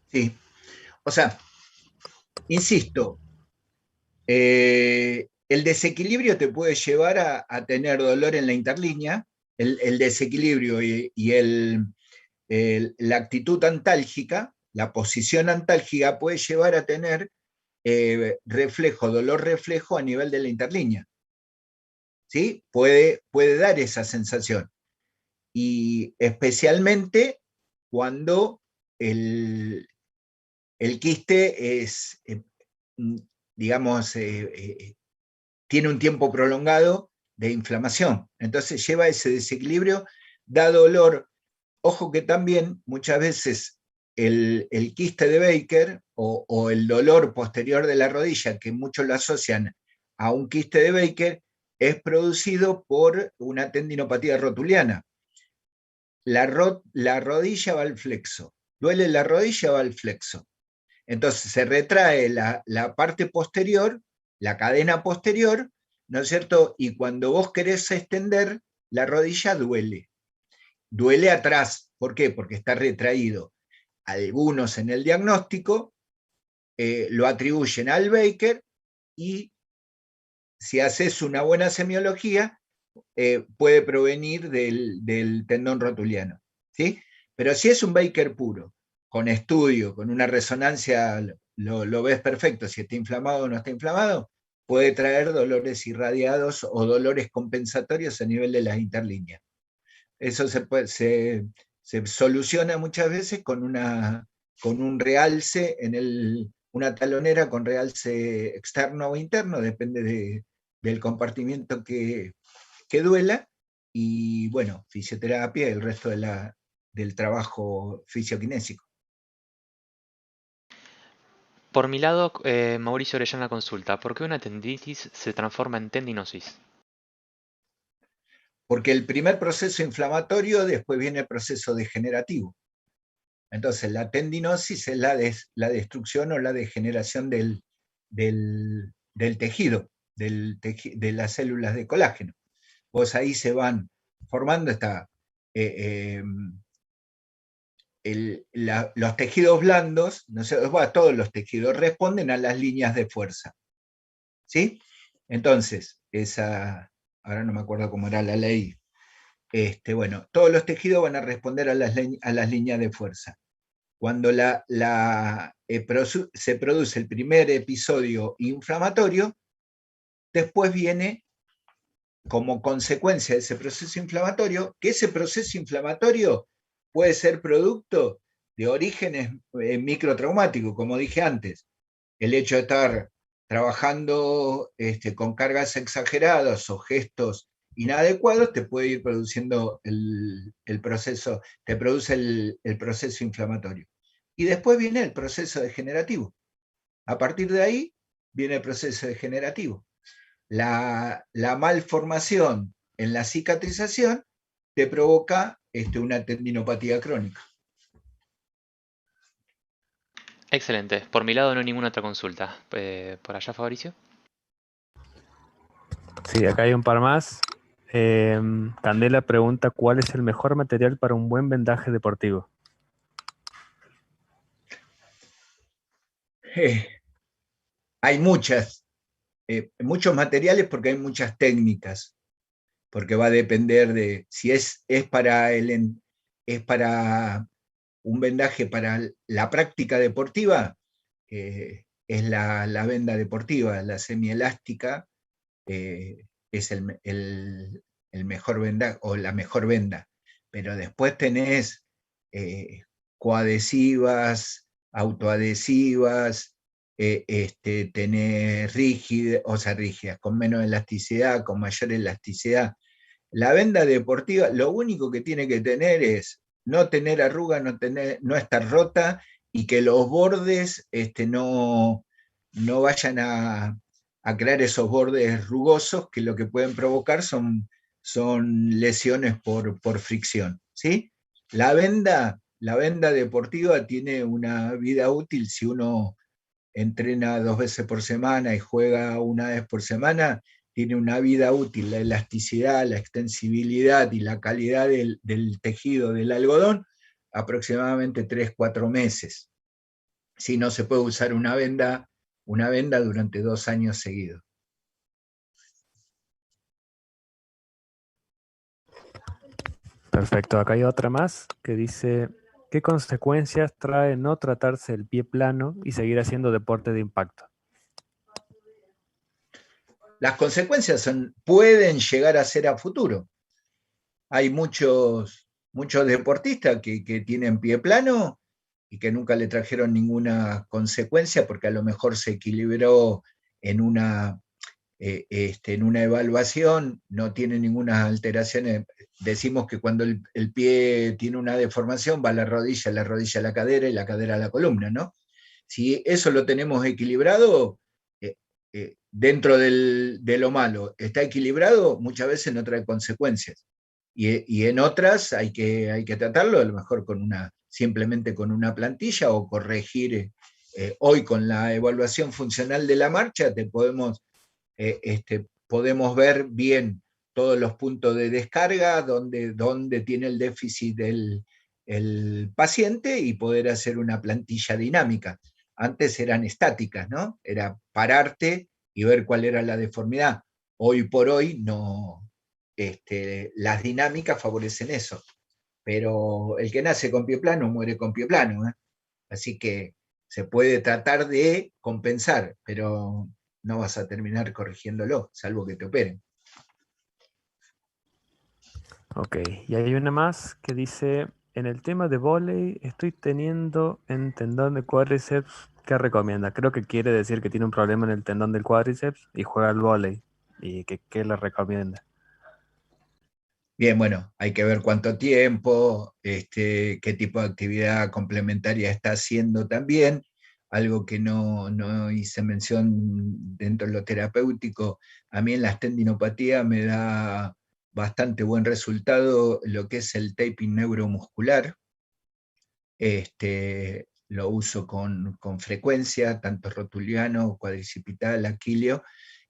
Sí, o sea, insisto, el desequilibrio te puede llevar a tener dolor en la interlínea, el desequilibrio y la actitud antálgica, la posición antálgica puede llevar a tener dolor reflejo a nivel de la interlínea. ¿Sí? Puede dar esa sensación. Y especialmente cuando el quiste digamos, tiene un tiempo prolongado de inflamación. Entonces lleva ese desequilibrio, da dolor. Ojo que también muchas veces el quiste de Baker o el dolor posterior de la rodilla, que muchos lo asocian a un quiste de Baker, es producido por una tendinopatía rotuliana. La rodilla va al flexo. Duele la rodilla, va al flexo. Entonces se retrae la parte posterior, la cadena posterior, ¿no es cierto? Y cuando vos querés extender, la rodilla duele. Duele atrás. ¿Por qué? Porque está retraído. Algunos en el diagnóstico lo atribuyen al Baker y si haces una buena semiología, puede provenir del tendón rotuliano, ¿sí? Pero si es un Baker puro, con estudio, con una resonancia, lo ves perfecto, si está inflamado o no está inflamado, puede traer dolores irradiados o dolores compensatorios a nivel de las interlíneas. Eso se soluciona muchas veces con un realce, una talonera con realce externo o interno, depende del compartimiento que duela, y bueno, fisioterapia y el resto del trabajo fisioquinésico. Por mi lado, Mauricio Orellana consulta, ¿por qué una tendinitis se transforma en tendinosis? Porque el primer proceso inflamatorio, después viene el proceso degenerativo. Entonces la tendinosis es la destrucción o la degeneración del tejido, de las células de colágeno. Vos ahí se van formando los tejidos blandos, no sé, todos los tejidos responden a las líneas de fuerza. ¿Sí? Entonces, ahora no me acuerdo cómo era la ley, bueno, todos los tejidos van a responder a las líneas de fuerza. Cuando se produce el primer episodio inflamatorio, después viene como consecuencia de ese proceso inflamatorio, que ese proceso inflamatorio puede ser producto de orígenes microtraumáticos, como dije antes. El hecho de estar trabajando con cargas exageradas o gestos inadecuados te puede ir produciendo el proceso, te produce el proceso inflamatorio. Y después viene el proceso degenerativo. A partir de ahí viene el proceso degenerativo. La malformación en la cicatrización te provoca una tendinopatía crónica. Excelente. Por mi lado no hay ninguna otra consulta. ¿Por allá, Fabricio? Sí, acá hay un par más. Candela pregunta, ¿cuál es el mejor material para un buen vendaje deportivo? Hay muchos materiales porque hay muchas técnicas, porque va a depender de si es para un vendaje para la práctica deportiva, es la venda deportiva, la semielástica, es el mejor vendaje o la mejor venda. Pero después tenés coadhesivas, autoadhesivas, tenés rígidas, con menos elasticidad, con mayor elasticidad. La venda deportiva, lo único que tiene que tener es no tener arruga, no estar rota, y que los bordes no vayan a crear esos bordes rugosos que lo que pueden provocar son lesiones por fricción, ¿sí? La venda deportiva tiene una vida útil si uno entrena 2 veces por semana y juega 1 vez por semana, tiene una vida útil, la elasticidad, la extensibilidad y la calidad del tejido del algodón, aproximadamente 3-4 meses. Si no se puede usar una venda durante 2 años seguidos. Perfecto, acá hay otra más que dice, ¿qué consecuencias trae no tratarse el pie plano y seguir haciendo deporte de impacto? Las consecuencias pueden llegar a ser a futuro. Hay muchos deportistas que tienen pie plano y que nunca le trajeron ninguna consecuencia porque a lo mejor se equilibró en una en una evaluación, no tiene ninguna alteración. Decimos que cuando el pie tiene una deformación, va la rodilla a la cadera y la cadera a la columna, ¿no? Si eso lo tenemos equilibrado, dentro de lo malo está equilibrado, muchas veces no trae consecuencias. Y en otras hay que tratarlo, a lo mejor simplemente con una plantilla o corregir. Hoy con la evaluación funcional de la marcha podemos ver bien todos los puntos de descarga, donde tiene el déficit el paciente y poder hacer una plantilla dinámica. Antes eran estáticas, ¿no? Era pararte y ver cuál era la deformidad. Hoy por hoy no, las dinámicas favorecen eso. Pero el que nace con pie plano muere con pie plano, ¿eh? Así que se puede tratar de compensar, pero no vas a terminar corrigiéndolo, salvo que te operen. Ok, y hay una más que dice, en el tema de vóley estoy teniendo en tendón de cuádriceps, ¿qué recomienda? Creo que quiere decir que tiene un problema en el tendón del cuádriceps y juega al vóley. ¿Y qué le recomienda? Bien, bueno, hay que ver cuánto tiempo, qué tipo de actividad complementaria está haciendo también. Algo que no hice mención dentro de lo terapéutico, a mí en las tendinopatías me da bastante buen resultado lo que es el taping neuromuscular. Lo uso con frecuencia, tanto rotuliano, cuadricipital, aquilio,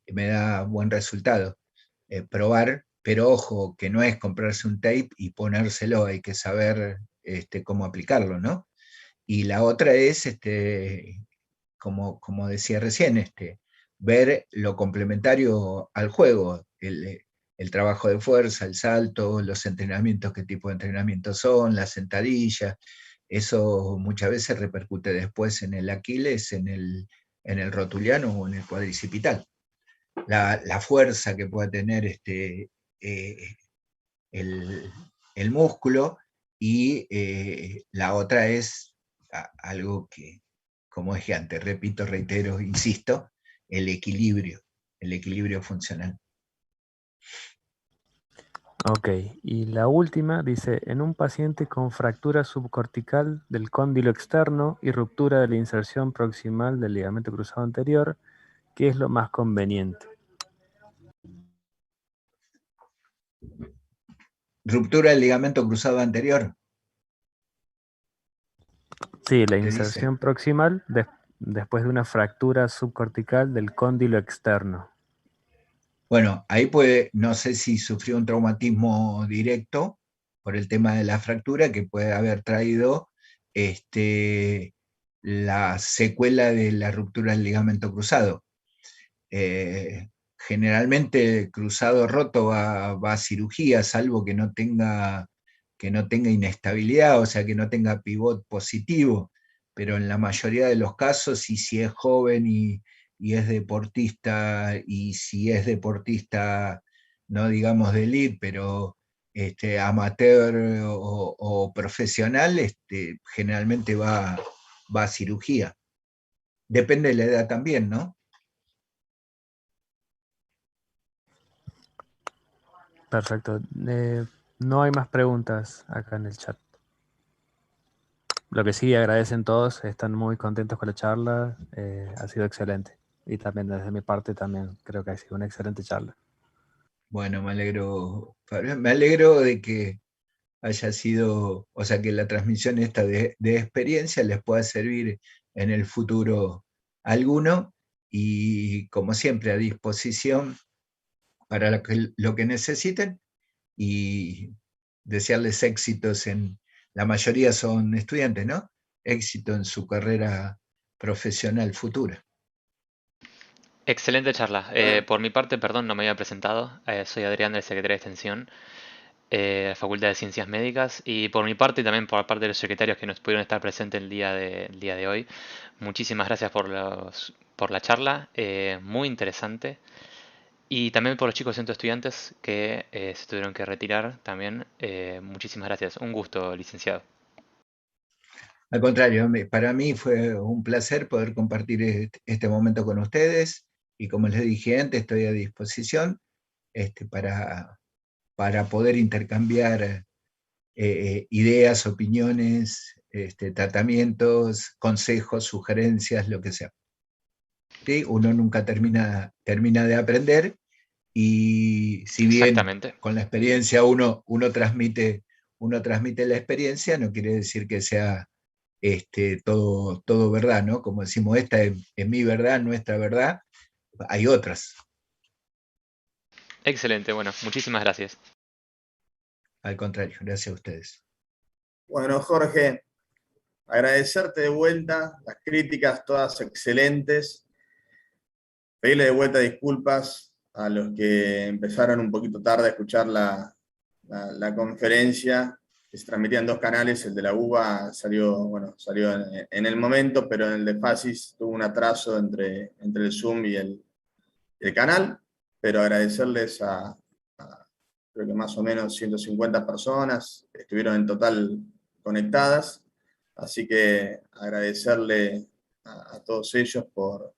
y me da buen resultado. Probar, pero ojo, que no es comprarse un tape y ponérselo, hay que saber cómo aplicarlo, ¿no? Y la otra es, como decía recién, ver lo complementario al juego, el trabajo de fuerza, el salto, los entrenamientos, qué tipo de entrenamientos son, las sentadillas. Eso muchas veces repercute después en el Aquiles, en el rotuliano o en el cuadricipital. La fuerza que pueda tener eh, el, el músculo, y la otra es algo que, como dije antes, repito, reitero, insisto, el equilibrio funcional. Ok, y la última dice, en un paciente con fractura subcortical del cóndilo externo y ruptura de la inserción proximal del ligamento cruzado anterior, ¿qué es lo más conveniente? Ruptura del ligamento cruzado anterior. Sí, la ¿Qué dice? inserción proximal después de una fractura subcortical del cóndilo externo. Bueno, ahí no sé si sufrió un traumatismo directo por el tema de la fractura que puede haber traído la secuela de la ruptura del ligamento cruzado. Generalmente cruzado roto va a cirugía, salvo que no tenga inestabilidad, o sea, que no tenga pivot positivo, pero en la mayoría de los casos, y si es joven y es deportista, y si es deportista, no digamos de elite, pero amateur o profesional, generalmente va a cirugía. Depende de la edad también, ¿no? Perfecto. No hay más preguntas acá en el chat. Lo que sí agradecen todos, están muy contentos con la charla, ha sido excelente. Y también desde mi parte también creo que ha sido una excelente charla. Bueno, me alegro, Fabián. Me alegro de que haya sido, o sea, que la transmisión esta de experiencia les pueda servir en el futuro a alguno, y como siempre a disposición para lo que necesiten, y desearles éxitos la mayoría son estudiantes, ¿no? Éxito en su carrera profesional futura. Excelente charla. Por mi parte, perdón, no me había presentado. Soy Adrián del Secretario de Extensión, Facultad de Ciencias Médicas. Y por mi parte y también por parte de los secretarios que nos pudieron estar presentes el día de hoy, muchísimas gracias por la charla, muy interesante. Y también por los chicos centro estudiantes que se tuvieron que retirar también. Muchísimas gracias. Un gusto, licenciado. Al contrario, para mí fue un placer poder compartir este momento con ustedes y como les dije antes, estoy a disposición para poder intercambiar ideas, opiniones, tratamientos, consejos, sugerencias, lo que sea. ¿Sí? Uno nunca termina de aprender y si bien con la experiencia uno transmite la experiencia, no quiere decir que sea todo verdad, ¿no? Como decimos, esta es mi verdad, nuestra verdad, hay otras. Excelente, bueno, muchísimas gracias. Al contrario, gracias a ustedes. Bueno, Jorge, agradecerte de vuelta, las críticas todas excelentes. Pedirle de vuelta disculpas a los que empezaron un poquito tarde a escuchar la conferencia, que se transmitía en 2 canales. El de la UBA salió en el momento, pero en el de FASIS tuvo un atraso entre el Zoom y el canal. Pero agradecerles a creo que más o menos 150 personas que estuvieron en total conectadas. Así que agradecerle a todos ellos por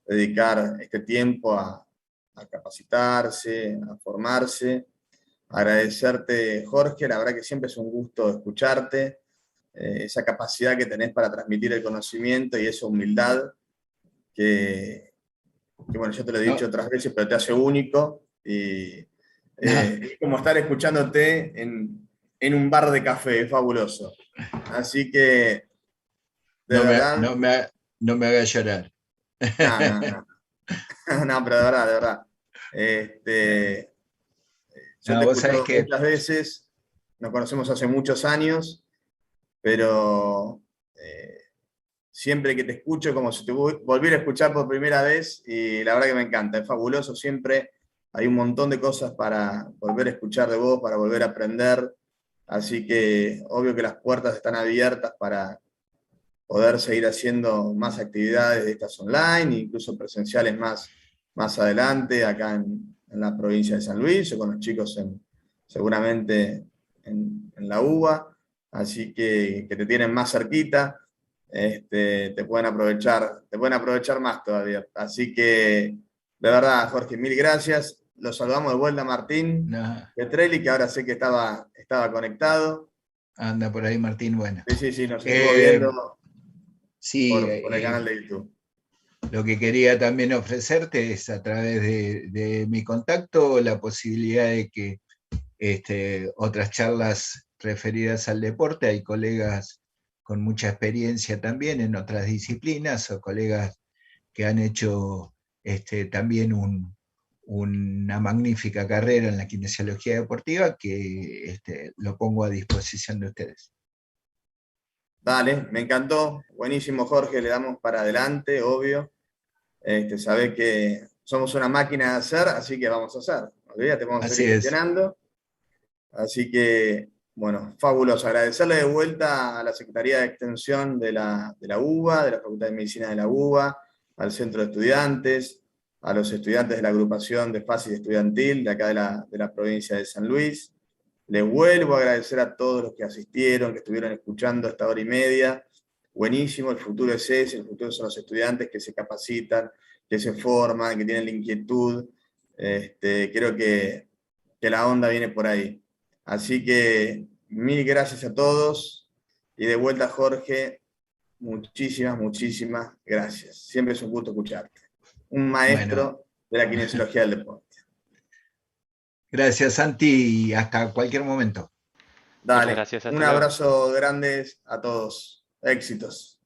dedicar este tiempo a capacitarse, a formarse. Agradecerte, Jorge, la verdad que siempre es un gusto escucharte, esa capacidad que tenés para transmitir el conocimiento y esa humildad que bueno, yo te lo he dicho otras veces, pero te hace único y es como estar escuchándote en un bar de café, es fabuloso. Así que, de verdad... No me haga llorar. No, pero de verdad. Yo te he escuchado muchas veces, nos conocemos hace muchos años, pero siempre que te escucho como si te volviera a escuchar por primera vez y la verdad que me encanta, es fabuloso, siempre hay un montón de cosas para volver a escuchar de vos, para volver a aprender, así que obvio que las puertas están abiertas para poder seguir haciendo más actividades de estas online, incluso presenciales más adelante, acá en la provincia de San Luis, o con los chicos seguramente en la UBA, así que te tienen más cerquita, te pueden aprovechar más todavía. Así que, de verdad, Jorge, mil gracias. Los saludamos de vuelta a Martín Petrelli, que ahora sé que estaba conectado. Anda por ahí, Martín, bueno. Sí, nos estuvo viendo. Sí, por el canal de YouTube. Lo que quería también ofrecerte es a través de mi contacto la posibilidad de que otras charlas referidas al deporte, hay colegas con mucha experiencia también en otras disciplinas o colegas que han hecho también una magnífica carrera en la kinesiología deportiva que lo pongo a disposición de ustedes. Dale, me encantó, buenísimo Jorge, le damos para adelante, obvio. Sabés que somos una máquina de hacer, así que vamos a hacer. Olvídate, vamos a seguir gestionando. Así que, bueno, fabuloso. Agradecerle de vuelta a la Secretaría de Extensión de la UBA, de la Facultad de Medicina de la UBA, al Centro de Estudiantes, a los estudiantes de la agrupación de FASIS estudiantil de acá de la provincia de San Luis. Les vuelvo a agradecer a todos los que asistieron, que estuvieron escuchando esta hora y media. Buenísimo, el futuro es ese, el futuro son los estudiantes que se capacitan, que se forman, que tienen la inquietud. Creo que la onda viene por ahí. Así que mil gracias a todos y de vuelta, Jorge, muchísimas gracias. Siempre es un gusto escucharte. Un maestro de la kinesiología del deporte. Gracias, Santi, y hasta cualquier momento. Dale, un abrazo grande a todos. Éxitos.